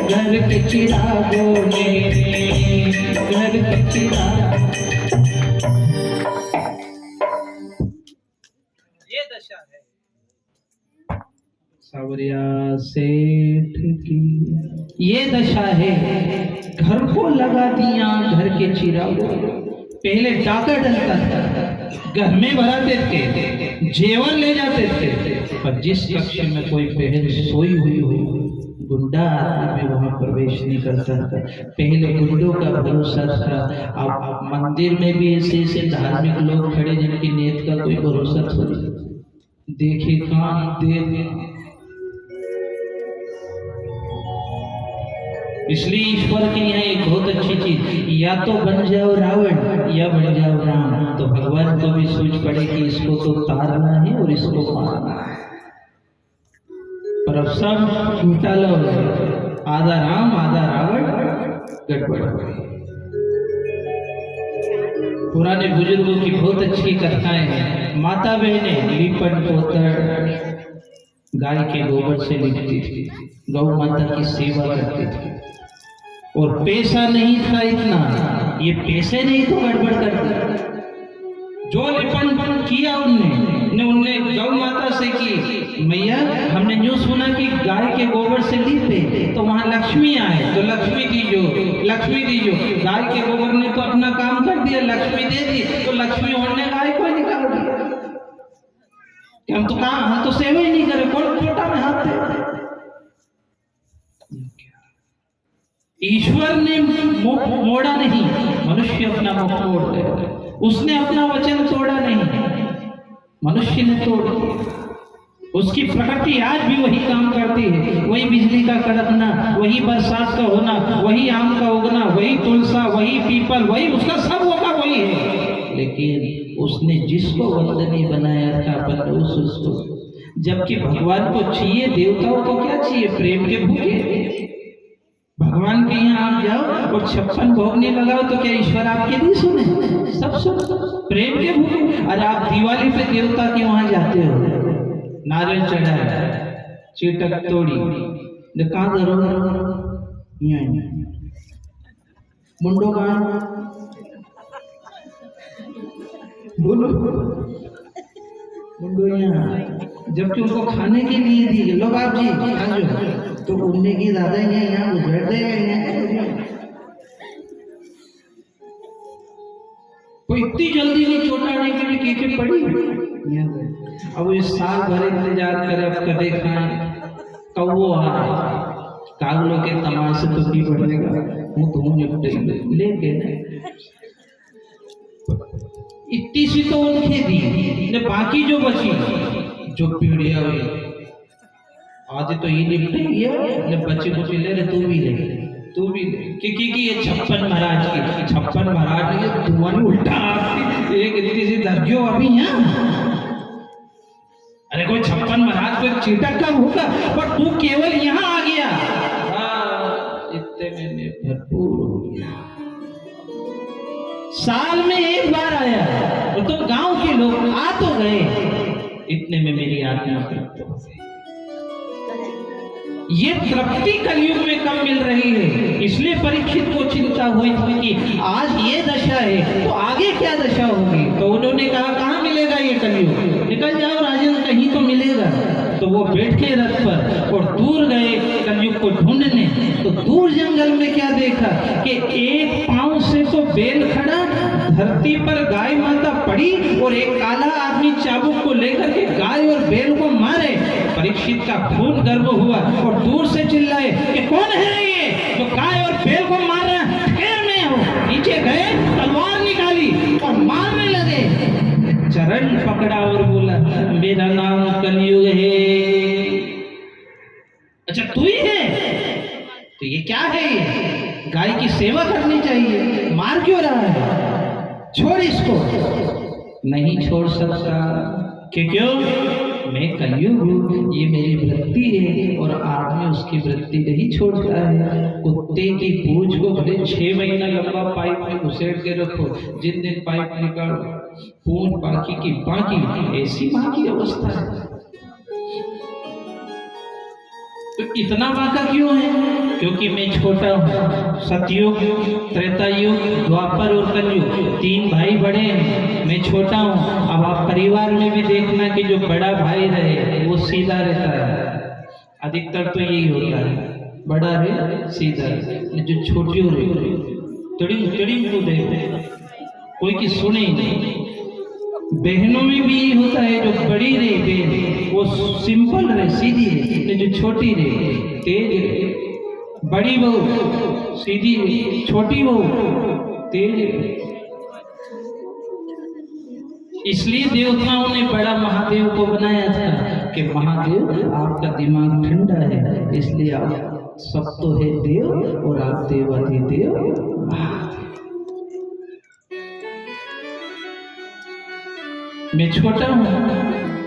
S1: घर के चिरागों ने, घर के चिराग। सावरिया सेठ की ये दशा है, घर को लगा दिया घर के चिरागों। पहले डाका डलता था, घर में भराते थे, जेवर ले जाते थे, पर जिस कक्ष में कोई बहन सोई हुई हो, गुंडा आदमी वहां प्रवेश नहीं करता था। पहले गुंडों का भरोसा था। अब मंदिर में भी ऐसे धार्मिक लोग खड़े जिनकी नीयत का कोई भरोसा थोड़ी। देखे कान देख, इसलिए ईश्वर के यहाँ एक बहुत अच्छी चीज, या तो बन जाओ रावण या बन जाओ राम। तो भगवान को भी सोच पड़े कि इसको तो तारना है और इसको मारना है, पर अब सब झूठा लो, आधा राम आधा रावण, गड़बड़ हो गई। पुराने बुजुर्गों की बहुत अच्छी कथाएं हैं। माता बहनें लीपन पोतर गाय के गोबर से लिपती थी, गौ माता की सेवा करती थी, और पैसा नहीं था इतना, ये पैसे नहीं तो गड़बड़ करते। जो लिपन किया उनने गौ माता से की, मैया हमने न्यू सुना कि गाय के गोबर से लीपे तो वहां लक्ष्मी आए, तो लक्ष्मी दीजो, लक्ष्मी दीजो। गाय के गोबर ने तो अपना काम कर दिया, लक्ष्मी दे दी, तो लक्ष्मी उन्होंने गाय को निकाल दिया। हम तो कहा, हम तो सेवा ही नहीं करे, कौन कोटा में हाथ दे। ईश्वर ने मुख मोड़ा नहीं, मनुष्य अपना मुख मोड़ दे। उसने अपना वचन तोड़ा नहीं, मनुष्य ने तोड़ दिया। उसकी प्रकृति आज भी वही काम करती है, वही बिजली का कड़कना, वही बरसात का होना, वही आम का उगना, वही तुलसा, वही पीपल, वही उसका सब होगा वही है। लेकिन उसने जिसको वंदनीय बनाया था बंदोस उसको। जबकि भगवान को चाहिए, देवताओं को क्या चाहिए? प्रेम के भूखे। भगवान के यहाँ आप जाओ और 56 भोग नहीं लगाओ तो क्या ईश्वर आपके नहीं सुने? सब सुन, प्रेम के भूखे। अरे आप दिवाली पे देवता के वहां जाते हो, नारियल चढ़ाया, चीटक तोड़ी, कहाँ करो मुंडो कहाँ बोलो, जबकि उनको खाने के लिए दी, लो बाप जी खा लो, तो उड़ने की दादा ही यहाँ गुजर देगा। कोई इतनी जल्दी नहीं चोटाने के लिए कीचड़ पड़ी। अब ये साल भर इंतजार करे, अब कदे खाए कौओ आए, कागलों के तमाशे तो भी बढ़ेगा, वो तो निपटे लेके इतनी सी तो उनके दी ने, बाकी जो बची जो पीढ़िया हुई आधे तो ये निपटे ने, बच्चे को ले रहे तू भी ले, तू भी ले, क्योंकि ये 56 महाराज की 56 महाराज ये तुम्हारी उल्टा एक इतनी सी दर्जियों अभी यहाँ। अरे कोई 56 महाराज कोई चीटक का होगा, पर तू केवल यहाँ आ गया, इतने मैंने भरपूर हो गया। साल में एक बार आया तो गांव के लोग आ तो गए, इतने में मेरी आत्मा तृप्त हो गई। ये तृप्ति कलयुग में कम मिल रही है, इसलिए परीक्षित को चिंता हुई थी कि आज ये दशा है तो आगे क्या दशा होगी। तो उन्होंने कहा कहाँ मिलेगा ये कलयुग, निकल जाओ राजन, कहीं तो मिलेगा। तो वो बैठ के रथ पर और दूर गए कलयुग को ढूंढने। तो दूर जंगल में क्या देखा कि एक पांव से तो बैल खड़ा, धरती पर गाय माता पड़ी और एक काला आदमी चाबुक को लेकर के गाय और बैल को मारे। परीक्षित का खून गर्व हुआ और दूर से चिल्लाए कि कौन है ये जो गाय और बैल को मार रहा है, ठहर में हो। नीचे गए, तलवार निकाली और मारने लगे। चरण पकड़ा और बोला मेरा नाम कलयुग है। अच्छा तू ही है, तो ये क्या है, ये गाय की सेवा करनी चाहिए, मार क्यों रहा है, छोड़ इसको। नहीं छोड़ सकता, क्यों, मैं कलयुग हूँ, ये मेरी वृत्ति है और आदमी उसकी वृत्ति नहीं छोड़ता है। कुत्ते की पूंछ को भले 6 महीना लंबा पाइप में घुसेड़ के रखो, जिन दिन पाइप निकालो पूंछ बाकी की बाकी, ऐसी माँ की अवस्था है। तो इतना बाका क्यों है, क्योंकि मैं छोटा हूँ। सतयुग, त्रेता युग, द्वापर और कलयुग 3 भाई बड़े हैं, मैं छोटा हूँ। अब आप परिवार में भी देखना कि जो बड़ा भाई रहे वो सीधा रहता है, अधिकतर तो यही होता है, बड़ा है सीधा, जो छोटी हो रही तड़ी को देखते कोई की सुने ही नहीं। बहनों में भी यही होता है, जो बड़ी रहे बहन वो सिंपल रहे, सीधी रहे, जो छोटी रहे तेज रहे। बड़ी बहू सीधी रहे, छोटी बहू तेज रहे। इसलिए देवताओं ने बड़ा महादेव को बनाया था कि महादेव आपका दिमाग ठंडा है, इसलिए आप सब तो है देव और आप देवाधिदेव। मैं छोटा हूं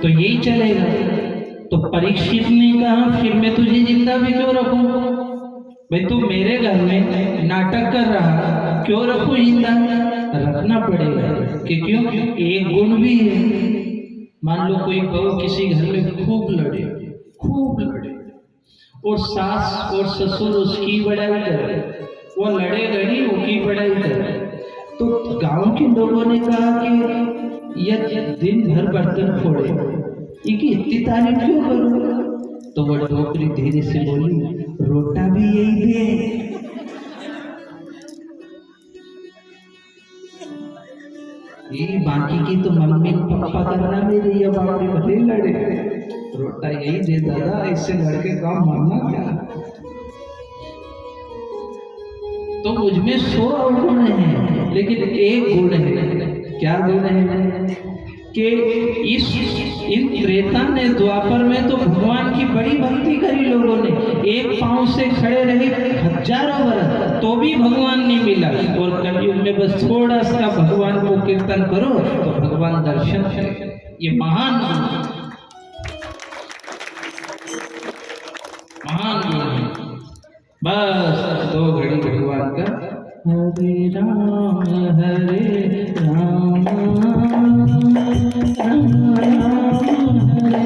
S1: तो यही चलेगा। तो परीक्षित ने कहा फिर मैं तुझे जिंदा भी क्यों रखूं, भाई तू मेरे घर में नाटक कर रहा, क्यों रखूं जिंदा, रखना पड़ेगा। क्यों, एक गुण भी है, मान लो कोई बहू किसी घर में खूब लड़े और सास और ससुर उसकी बड़ाई करे, वो लड़े रही उसकी बड़ाई करे, तो गांव के लोगों ने कहा कि यह दिन भर बर्तन फोड़े, इनकी इतनी तारीफ क्यों करूं। तो वो डोकरी धीरे से बोली रोटा भी यही दे। ये बाकी की तो मम्मी पापा करना भी रही है, बाप रे भले लड़े, रोटा यही दे दादा, इससे लड़के काम मानना क्या। तो मुझमें 100 अवगुण है, लेकिन एक गुण है। क्या गुण है कि इन त्रेता ने द्वापर में तो भगवान की बड़ी भक्ति करी लोगों ने, एक पांव से खड़े रहे हजारों वर्ष तो भी भगवान नहीं मिला। और कलयुग में बस थोड़ा सा भगवान को कीर्तन करो तो भगवान दर्शन करे। ये महान गुण है। बस 2 घड़ी भगवान का हरे राम राम राम हरे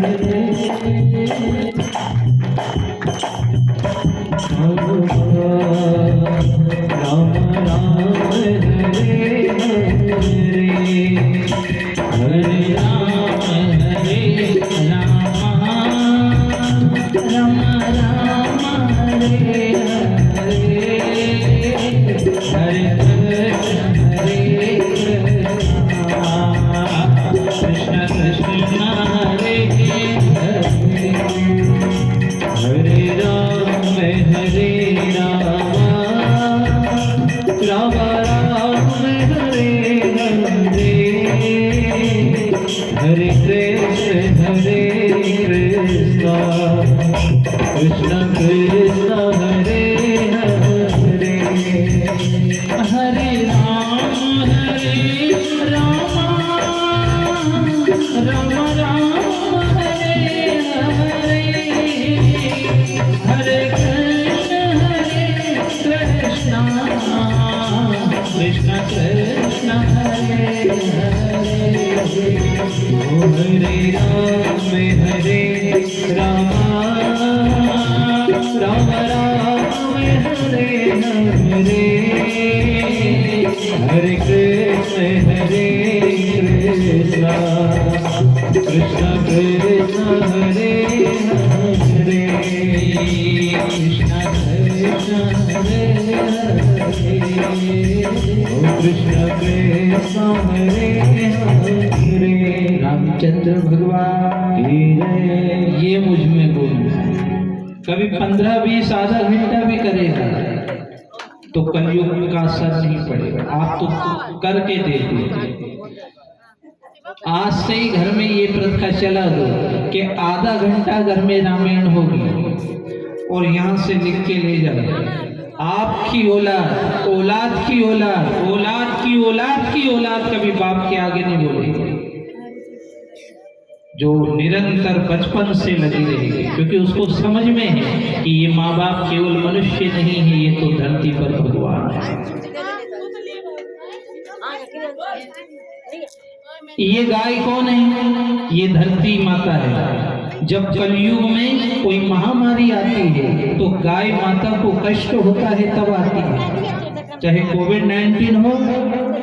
S1: हरे, राम राम हरे हरे, हरे राम
S2: रामचंद्र भगवान ये मुझ में गुण कभी 15-20 आधा घंटा भी करेगा तो कलयुग का असर नहीं पड़ेगा। आप तो करके देखिए। आज से ही घर में ये प्रथा चला दो कि आधा घंटा घर में रामायण होगी और यहाँ से लिख के ले जाओ। आपकी औलाद, औलाद की औलाद, औलाद की औलाद की औलाद कभी बाप के आगे नहीं बोलेगी, जो निरंतर बचपन से लगी रहेगी, क्योंकि उसको समझ में है कि ये माँ बाप केवल मनुष्य नहीं है, ये तो धरती पर भगवान है। ये गाय कौन है? ये धरती माता है। जब कलयुग में कोई महामारी आती है तो गाय माता को कष्ट होता है, तब आती है। चाहे कोविड-19 हो,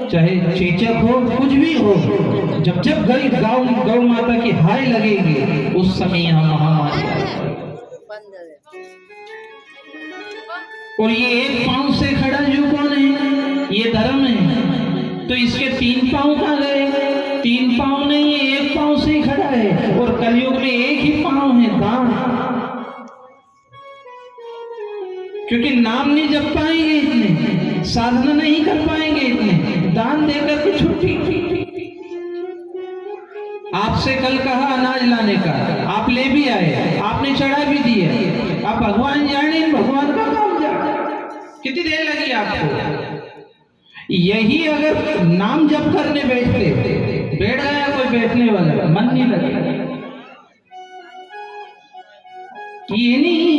S2: चाहे चेचक हो, कुछ भी हो, जब जब गौ माता की हाय लगेगी उस समय यहाँ महामारी आएगी। और ये एक पांव से खड़ा जो कौन है? ये धर्म है। तो इसके 3 पांव कहाँ गए? 3 पांव नहीं है, 1 पांव से ही खड़ा है। और कलयुग में एक ही पांव है, दान। क्योंकि नाम नहीं जप पाएंगे इतने, साधना नहीं कर पाएंगे इतने, दान देकर के छुट्टी। आपसे कल कहा अनाज लाने का, आप ले भी आए, आपने चढ़ा भी दिया। आप भगवान जाने, भगवान का काम जाने। कितनी देर लगी आपको? यही अगर नाम जप करने बैठ गया कोई बैठने वाला, मन नहीं लगेगा। ये नहीं,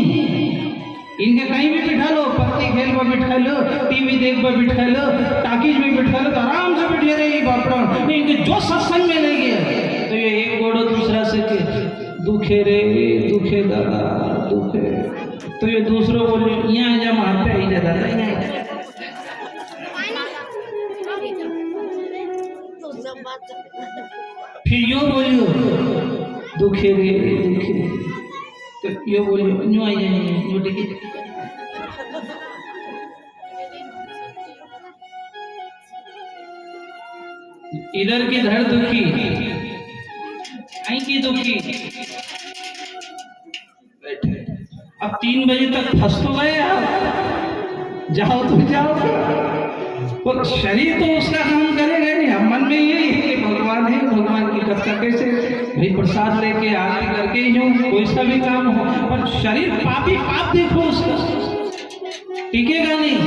S2: इनके कहीं भी बिठा लो, पत्ती खेल में बिठा लो, टीवी देख पर बिठा लो, टाकीज में बिठा लो, तो आराम से बैठे रहेगी बापड़ा। इनके जो सत्संग में ले गया तो ये एक गोड़ो दूसरा से के दुखे रे, दुखे दादा, दुखे। तो ये दूसरों बोले यहाँ जा मारते ही दादा। फिर यो बोलियो दुखे रे, दुखे। तो यो बोलियो न्यू आई न्यू टिकट। इधर की धड़ दुखी, आई की दुखी। अब 3 बजे तक फंस तो गए आप, जाओ तो जाओ। और शरीर तो उसका काम करेगा नहीं। हम मन में यही है कि भगवान है, भगवान की कथा कैसे भाई प्रसाद लेके आरती करके ही हूँ, कोई सा भी काम हो, पर शरीर पापी पाप देखो उसका टिकेगा नहीं।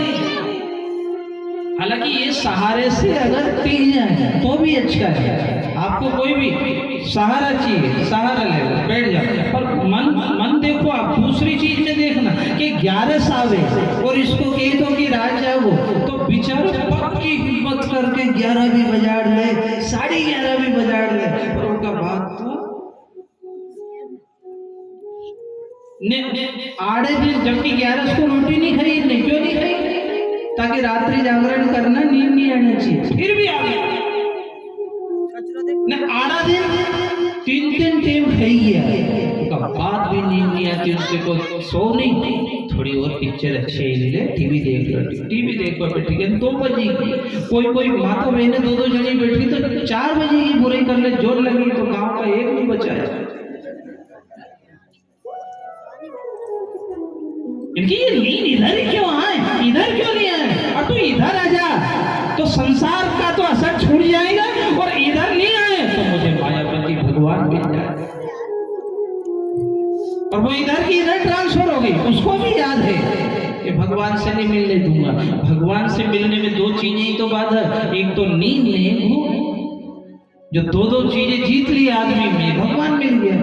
S2: हालांकि ये सहारे से अगर टिक जाए तो भी अच्छा है। आपको कोई भी सहारा चाहिए, सहारा ले लो, बैठ जाओ, पर मन देखो। आप दूसरी चीज में देखना कि 11 आवे और इसको कह दो कि रात जाओ, तो बेचारे पक की हिम्मत करके 11 भी बजाड़ ले, 11:30 भी बजाड़ ले, पर उनका बात तो आड़े दिन, जबकि 11 को रोटी नहीं खरीदनी। क्यों नहीं खरीदनी? ताकि रात्रि जागरण करना, नींद नहीं आनी चाहिए। फिर भी आ गया न आड़ा दिन 3 टाइम खाई गया, बात भी नींद नहीं आती उनसे, को सो नहीं, थोड़ी और पिक्चर अच्छी है, टीवी देख लो, टीवी देख लो बैठी है 2 बजे की, कोई माता बहने 2 जनी बैठी तो 4 बजे की बुराई करने जोर लगी तो गांव का एक नहीं बचा है। इनकी ये नींद इधर क्यों आए, इधर क्यों नहीं आए, और तू इधर आ जा तो संसार का तो असर छूट जाएगा, और इधर नहीं आए तो मुझे मायापति भगवान मिल जाए। और वो इधर की इधर ट्रांसफर हो गई, उसको भी याद है कि भगवान से नहीं मिलने दूंगा। भगवान से मिलने में 2 चीजें ही तो बात है, एक तो नींद नहीं, जो 2 चीजें जीत ली आदमी में, भगवान मिल गया।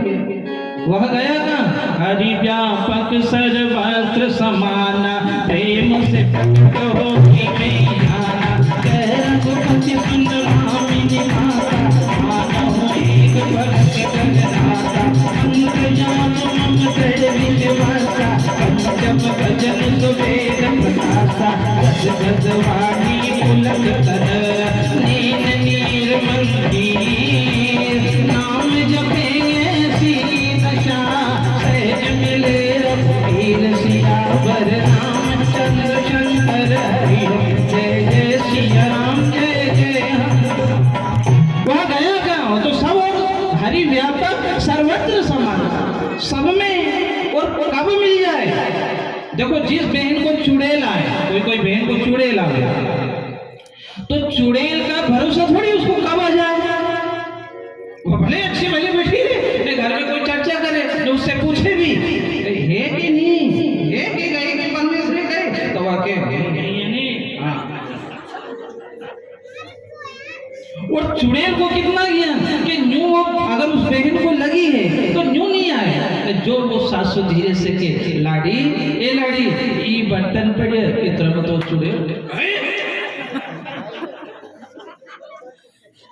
S2: वह गया ना, हरि व्यापक सर्वत्र समाना, प्रेम से प्रकट होगी मैं जाना, कह रघुपति सुन भामिनी माता, मानो एक भक्त जन दाता, अंतर्यामी मम कर विश्वासा, पंचम भजन सुवेद प्रकाशा, रस रस वाणी पुलक तर, नीन निर्मल धीर, नाम जपेंगे सी नशा, सहज मिले रघुवीर सियावर, रामचंद्र शंकर हरि, जय जय सिया राम जय जय हनुमान। वह गया क्या तो सब हरि व्यापक सर्वत्र समान, सब में, और कब मिल जाए। देखो जिस बहन को चुड़ैल आए, कोई बहन को चुड़ैल आ गया तो चुड़ैल का भरोसा थोड़ी उसको कब आ जाए। वो भले अच्छी भले बैठी है, घर में कोई चर्चा करे तो उससे पूछे भी है कि नहीं, है कि गई कि परमेश में गए, तो वाकई नहीं। हाँ, और चुड़ैल को कितना ज्ञान कि न्यू अगर उस बहन को लगी है तो न्यू नहीं आए, जो वो सासू धीरे से के लाड़ी, ए लाड़ी ये बर्तन पड़े इतना तो चुड़ैल,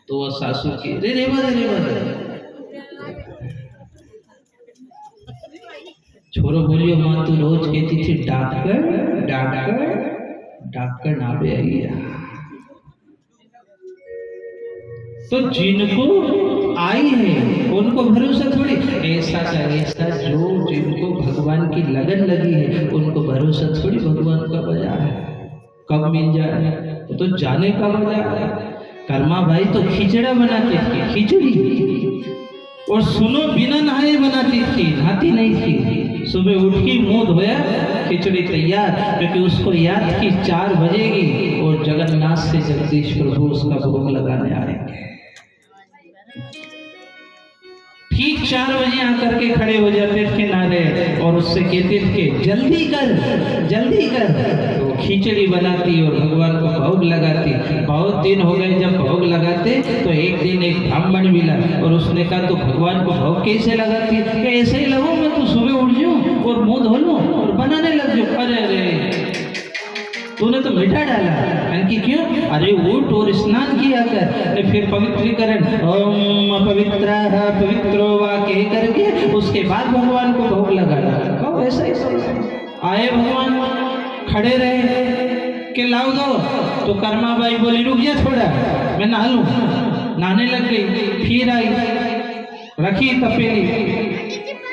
S2: तो वो सासू की रे छोरो बोलियो मां तू रोज कहती थी डांट कर ना बे आइया। तो जिनको आई है उनको भरोसा थोड़ी, ऐसा जो जिनको भगवान की लगन लगी है उनको भरोसा थोड़ी भगवान का बजा है, कब मिल जाए तो जाने का बजा है। कर्मा भाई तो खिचड़ा बनाती थी, खिचड़ी, और सुनो बिना नहाए बनाती थी, नहाती नहीं थी। सुबह उठ के मुंह धोया, खिचड़ी तैयार, क्योंकि उसको याद की 4 बजेगी और जगन्नाथ से जगदीश प्रभु उसका भोग लगाने आएंगे। ठीक 4 बजे आकर के खड़े हो जाते थे नारे और उससे कहते थे जल्दी कर, तो खिचड़ी बनाती और भगवान को भोग लगाती। बहुत दिन हो गए जब भोग लगाते, तो एक दिन एक ब्राह्मण मिला और उसने कहा तो भगवान को भोग कैसे लगाती है? ऐसे ही लगो, मैं तो सुबह उठ जाऊं और मुंह धो लूं और बनाने लग जाऊं। अरे तूने तो मीठा डाला, कि क्यों? अरे उठ और स्नान किया कर, फिर पवित्रीकरण ओम पवित्रो वा कह करके उसके बाद भगवान को भोग लगाना। कहो ऐसा ही आए भगवान खड़े रहे कि लाओ दो, तो कर्मा बाई बोली रुक जा थोड़ा, मैं नहा लूं। नहाने लग गई, फिर आई, रखी तपेली,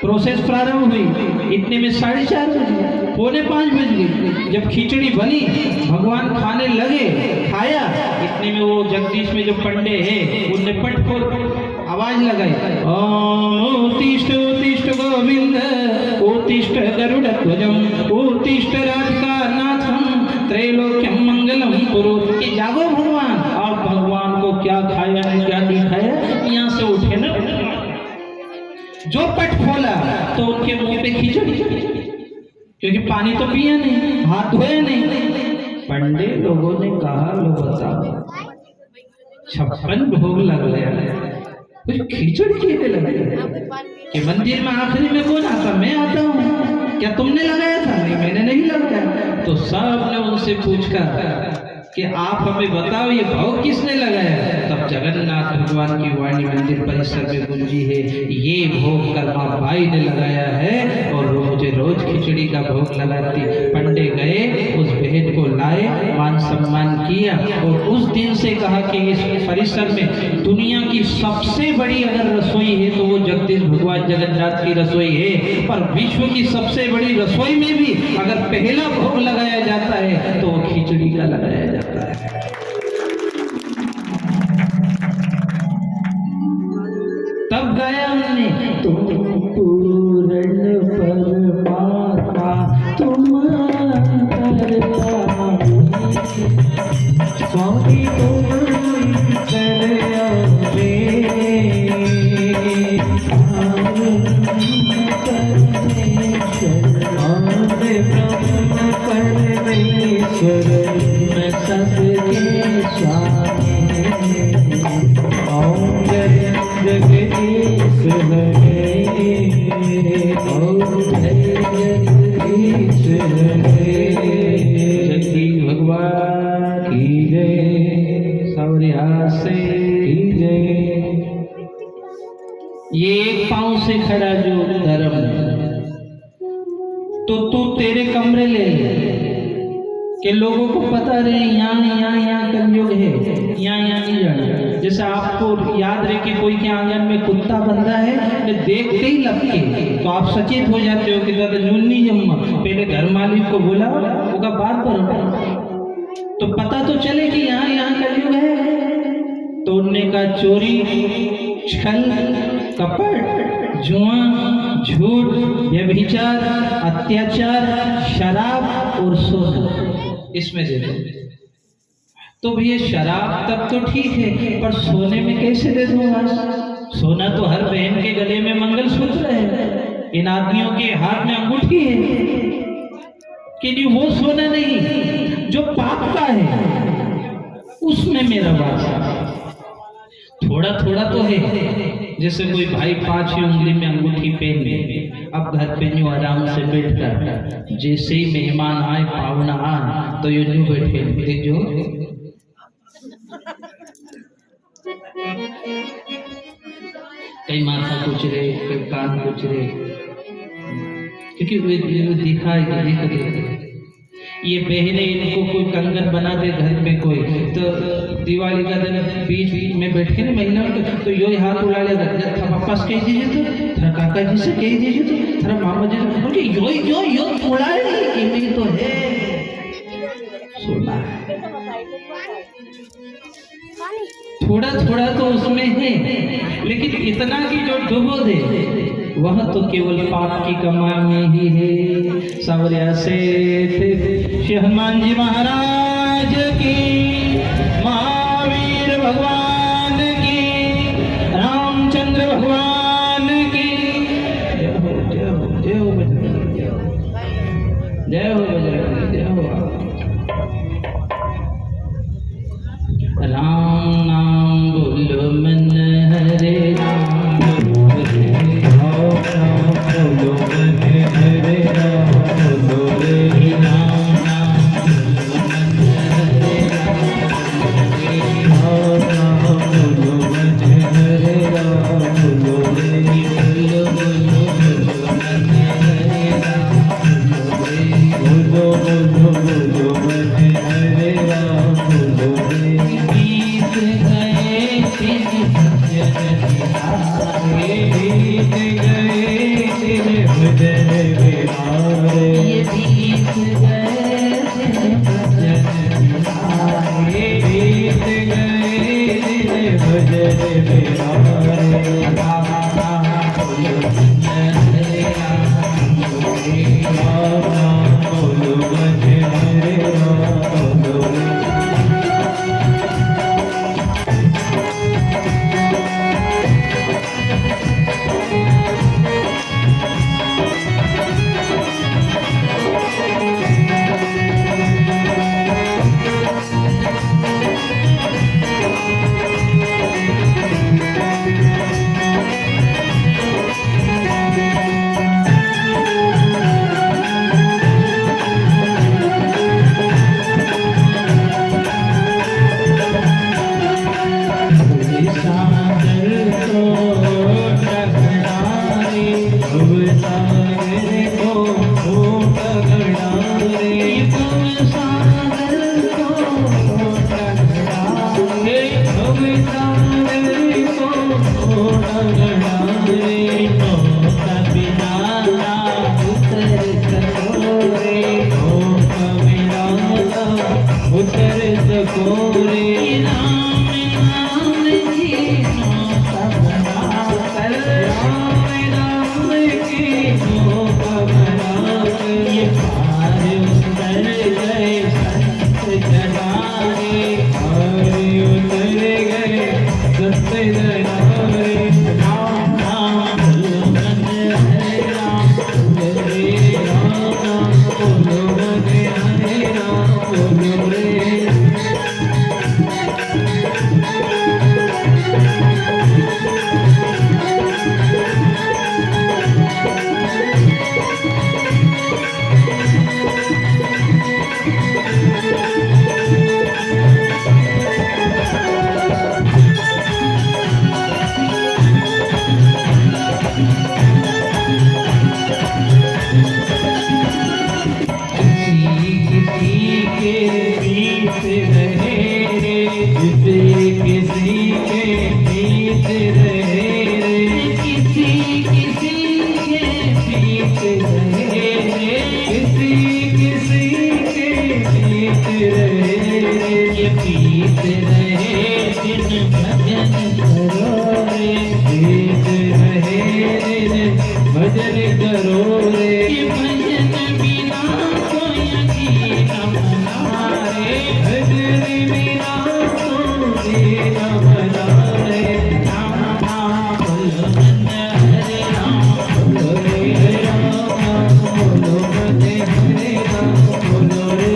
S2: प्रोसेस प्रारंभ हुई। इतने में 4:30 बजे, 4:45 बज गई। जब खिचड़ी बनी, भगवान खाने लगे, खाया, इतने में वो जगदीश में जो पंडे हैं उनने पट को आवाज लगाई, ओम उत्तिष्ठ गोविंद, उत्तिष्ठ गरुड़ध्वजम, उत्तिष्ठ राधिकानाथम, त्रैलोक्यम मंगलम कुरु। कि जागो भगवान। और भगवान को क्या खाया क्या नहीं खाया, यहाँ से उठे ना, जो पट खोला तो उनके मुंह पे खिचड़ी, क्योंकि पानी तो पिया नहीं, हाथ धोया नहीं। पंडे लोगों ने कहा, लो बताओ 56 भोग लग गया, कुछ खिचड़ी कहने लगे कि मंदिर में आखिरी में कौन आता? मैं आता हूँ। क्या तुमने लगाया था? नहीं, मैंने नहीं लगाया। तो सब ने उनसे पूछकर कि आप हमें बताओ ये भोग किसने लगाया? तब जगन्नाथ भगवान की वाणी मंदिर परिसर में गूंजी है, ये भोग कर्मा बाई ने लगाया है और वो मुझे रोज खिचड़ी का भोग लगाती। पंडे गए, उस पुरोहित को लाए, मान सम्मान किया और उस दिन से कहा कि इस परिसर में दुनिया की सबसे बड़ी अगर रसोई है तो वो जगदीश भगवान जगन्नाथ की रसोई है, पर विश्व की सबसे बड़ी रसोई में भी अगर पहला भोग लगाया जाता है तो वो खिचड़ी का लगाया जाता है। तब गाया हमने, तुम पूर्ण परमात्मा तुम अंतर्यामी, स्वामी तुम अंतर्यामी, परमेश्वर मैं सबके स्वामी, ओम जय जगदीश हरे, ओम जय जगदीश हरे। जगदीश भगवान की जय, सावरिया से की जय। ये एक पांव से खड़ा जो धर्म तो तू तेरे कमरे ले कि लोगों को पता रहे यहाँ कलयुग है, यहाँ नहीं जाना। जैसे आपको याद रहे कि कोई के आंगन में कुत्ता बंधा है तो देखते ही लपके तो आप सचेत हो जाते हो कि दादा नून नहीं जम्मा, पहले घर मालिक को बोला होगा बात करो तो पता तो चले कि यहाँ कलयुग है। तो उनने का चोरी, छल, कपट, जुआ, झूठ, व्यभिचार, अत्याचार, शराब और सोना, इसमें दे दो। तो भैया शराब तब तो ठीक है, पर सोने में कैसे दे दूंगा? सोना तो हर बहन के गले में मंगलसूत्र है, इन आदमियों के हाथ में अंगूठी है, कि नहीं वो सोना नहीं जो पाप का है, उसमें मेरा वास। थोड़ा थोड़ा तो है, जैसे कोई भाई 5 उंगली में अंगूठी पहन ले, अब घर पे यूं आराम से बैठ कर जैसे ही मेहमान आए, पावना आए तो यूं बैठे देखो कई माथा कुछ रहे, कई कान कुछ रहे, क्योंकि वो दिखाएगा। देखो ये बहने इनको कोई कंगन बना दे घर में कोई, तो दिवाली का दिन बीच में बैठे ना महिला तो यो हाथ उड़ा लेगा, पापा से कह दीजिए तो, थरा काका जी से कह दीजिए तो, थरा मामा जी से, बोले यो थोड़ा है तो है सोना, थोड़ा थोड़ा तो उसमें है, लेकिन इतना कि जो डुबो दे वह तो केवल पाप की कमाई ही है। सावरिया से श्री हनुमान जी महाराज की, महावीर भगवान की, रामचंद्र भगवान की जय हो, जय हो, जय हो बजरंग, जय हो बजरंग, जय हो। राम नाम बोलो मन हरे, राम बोलो मन हरे, राम बोलो राम बोलो मन हरे, राम बोलो बोलो
S1: कोरे राम नाम कीनो सबना कर राम नाम कीनो सबना कर ये पार उतर गए संत जनारे पार उतर गए संत जनारे राम नाम बोलो मन हरे राम हरे राम बोलो मन हरे राम बोलो रे भजन करो रे भजन बिना कोई न मनारे भजन बिना कोई न मनारे राम नाम बोलो मन हरे राम बोलो रे राम बोलो मन हरे राम बोलो रे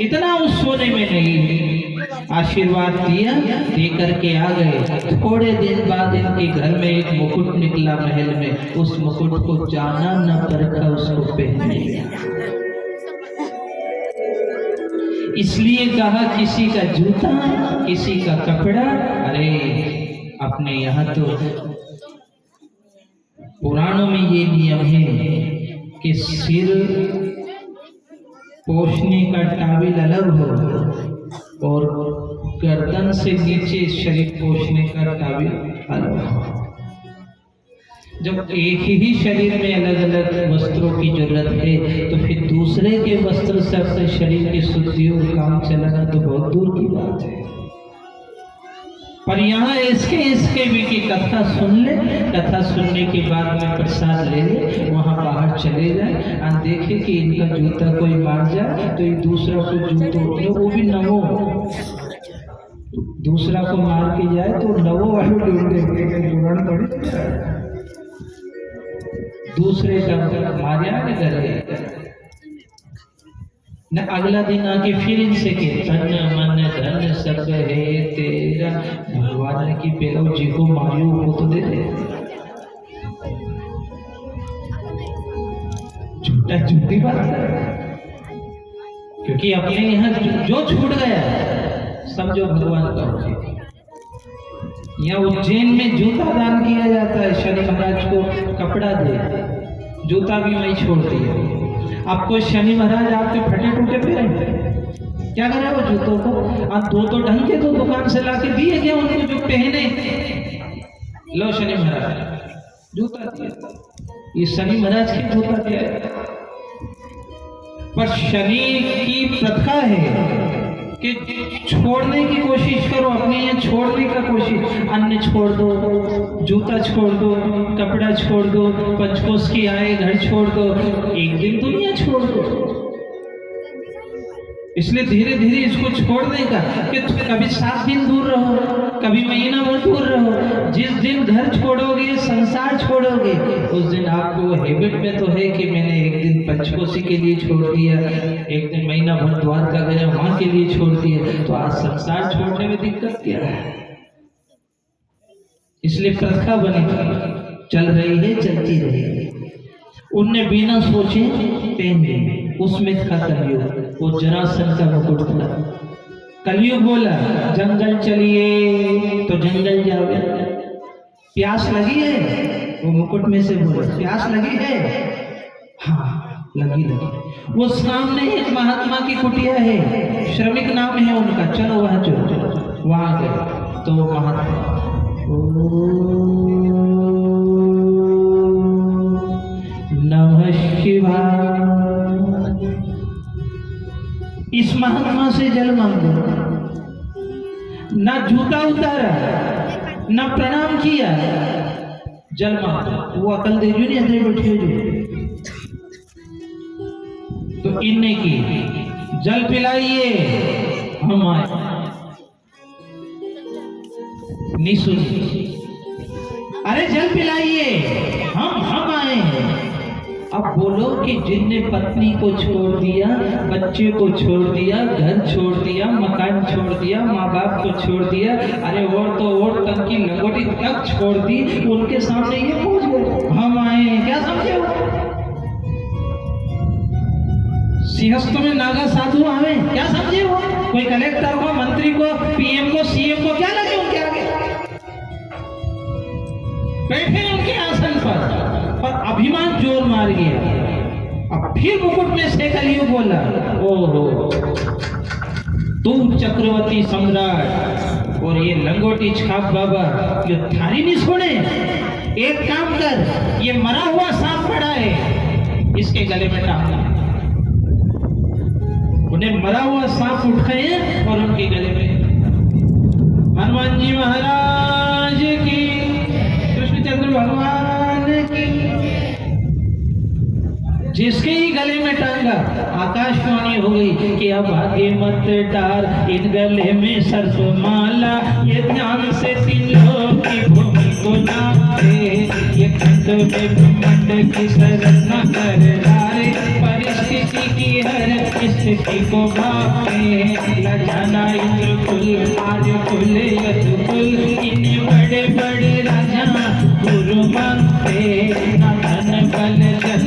S1: इतना उस सोने में नहीं आशीर्वाद दिया, दे करके आ गए। थोड़े दिन बाद इनके घर में एक मुकुट निकला महल में, उस मुकुट को जाना न परखा उसको पहन लिया। इसलिए कहा किसी का जूता किसी का कपड़ा। अरे अपने यहाँ तो पुराणों में ये नियम है कि सिर पोंछने का टाविल अलग हो और गर्दन से नीचे शरीर पोंछने का टाविल अलग हो। जब एक ही शरीर में अलग अलग वस्त्रों की जरूरत है तो फिर दूसरे के वस्त्र से अपने शरीर की शुद्धि और काम चलाना तो बहुत दूर की बात है। पर यहाँ इसके भी की कथा सुन ले, कथा सुनने के बाद में प्रसाद ले ले, वहाँ बाहर चले जाए और देखे कि इनका जूता कोई मार जाए तो एक दूसरा को जूतो वो भी नवो, दूसरा को मार के जाए तो नवो वाले जुड़न थोड़ी दूसरे का मारिया न करे न। अगला दिन आके फिर इनसे के तन मन धन सब है तेरा, भगवान की पेलो जी को मारियो वो तो दे दे।
S2: छूटा झूठी बात है, क्योंकि अपने यहाँ जो छूट गया सब जो भगवान का हो गया। यहाँ उज्जैन में जूता दान किया जाता है, शनि महाराज को कपड़ा दे, जूता भी वही छोड़ दिया। आपको शनि महाराज आपके फटे टूटे पहने क्या करे वो जूतों को? आप दो ढंग के तो दुकान से लाके दिए क्या उनको जो पहने? लो शनि महाराज जूता दिया, ये शनि महाराज की जूता दिया। पर शनि की प्रथा है कि छोड़ने की कोशिश करो, अपने यहाँ छोड़ने का कोशिश, अन्न छोड़ दो, जूता छोड़ दो, कपड़ा छोड़ दो, पंचकोश की आए घर छोड़ दो, एक दिन दुनिया छोड़ दो। इसलिए धीरे धीरे इसको छोड़ने का कि कभी 7 दिन दूर रहो, कभी महीना भर दूर रहो। जिस दिन घर छोड़ोगे, संसार छोड़ोगे, उस दिन आपको हैबिट में तो है कि मैंने एक दिन पंचकोशी के लिए छोड़ दिया, एक दिन महीना भर द्वारका गया वहां के लिए छोड़ दिया, तो आज संसार छोड़ने में दिक्कत क्या है? इसलिए प्रथा बनी चल रही है, चलती रहेगी। उनने बिना सोचे पहन ली, उसमें था कलयुग, वो जरासंध का मुकुट था। कलयुग बोला जंगल चलिए तो जंगल जाओगे, प्यास लगी है? वो मुकुट में से बोला प्यास लगी है? हाँ लगी। वो सामने एक महात्मा की कुटिया है, श्रमिक नाम है उनका, चलो वहां चलो। वहां गए तो वो महात्मा नमः शिवाय, इस महात्मा से जल मांगो। ना जूता उतारा, ना प्रणाम किया, जल मांगो। वो अकल दे जो नहीं अंदर बैठे जो, तो इनने की जल पिलाइए हम आए, नहीं सुनी। अरे जल पिलाइए हम आए हैं। अब बोलो कि जिनने पत्नी को छोड़ दिया, बच्चे को छोड़ दिया, घर छोड़ दिया, मकान छोड़ दिया, माँ बाप को छोड़ दिया, अरे और तो और तक की लंगोटी तक छोड़ दी, उनके सामने ये पूछ गए हम आए हैं, क्या समझे हो? सिंहस्थ में नागा साधु आवे, क्या समझे हो? कोई कलेक्टर को, मंत्री को, पीएम को, सीएम को क्या लगे उनके आगे? बैठे उनके आसन पर अभिमान जोर मार गया। अब फिर मुकुट में से कलयुग बोला, ओहो तू चक्रवर्ती सम्राट और ये लंगोटी छाप बाबा ये थारी नहीं छोड़े। एक काम कर, ये मरा हुआ सांप पड़ा है, इसके गले में टांग। उन्हें मरा हुआ सांप उठाए और उनके गले में। हनुमान जी महाराज की, कृष्णचंद्र भगवान की, जिसके ही गले में टांगा, आकाशवाणी हो गई कि अब आगे मत डार, इन गले में सर्प माला, ये ध्यान से 3 लोग की भूमि को नापे, ये खंड में ब्रह्मांड की सरचना कर डारे, परिस्थिति की हर स्थिति को भापे, लजाना इंद्र कुल आज कुल यदु कुल, इन बड़े बड़े राजा गुरु मानते, न धन बल जन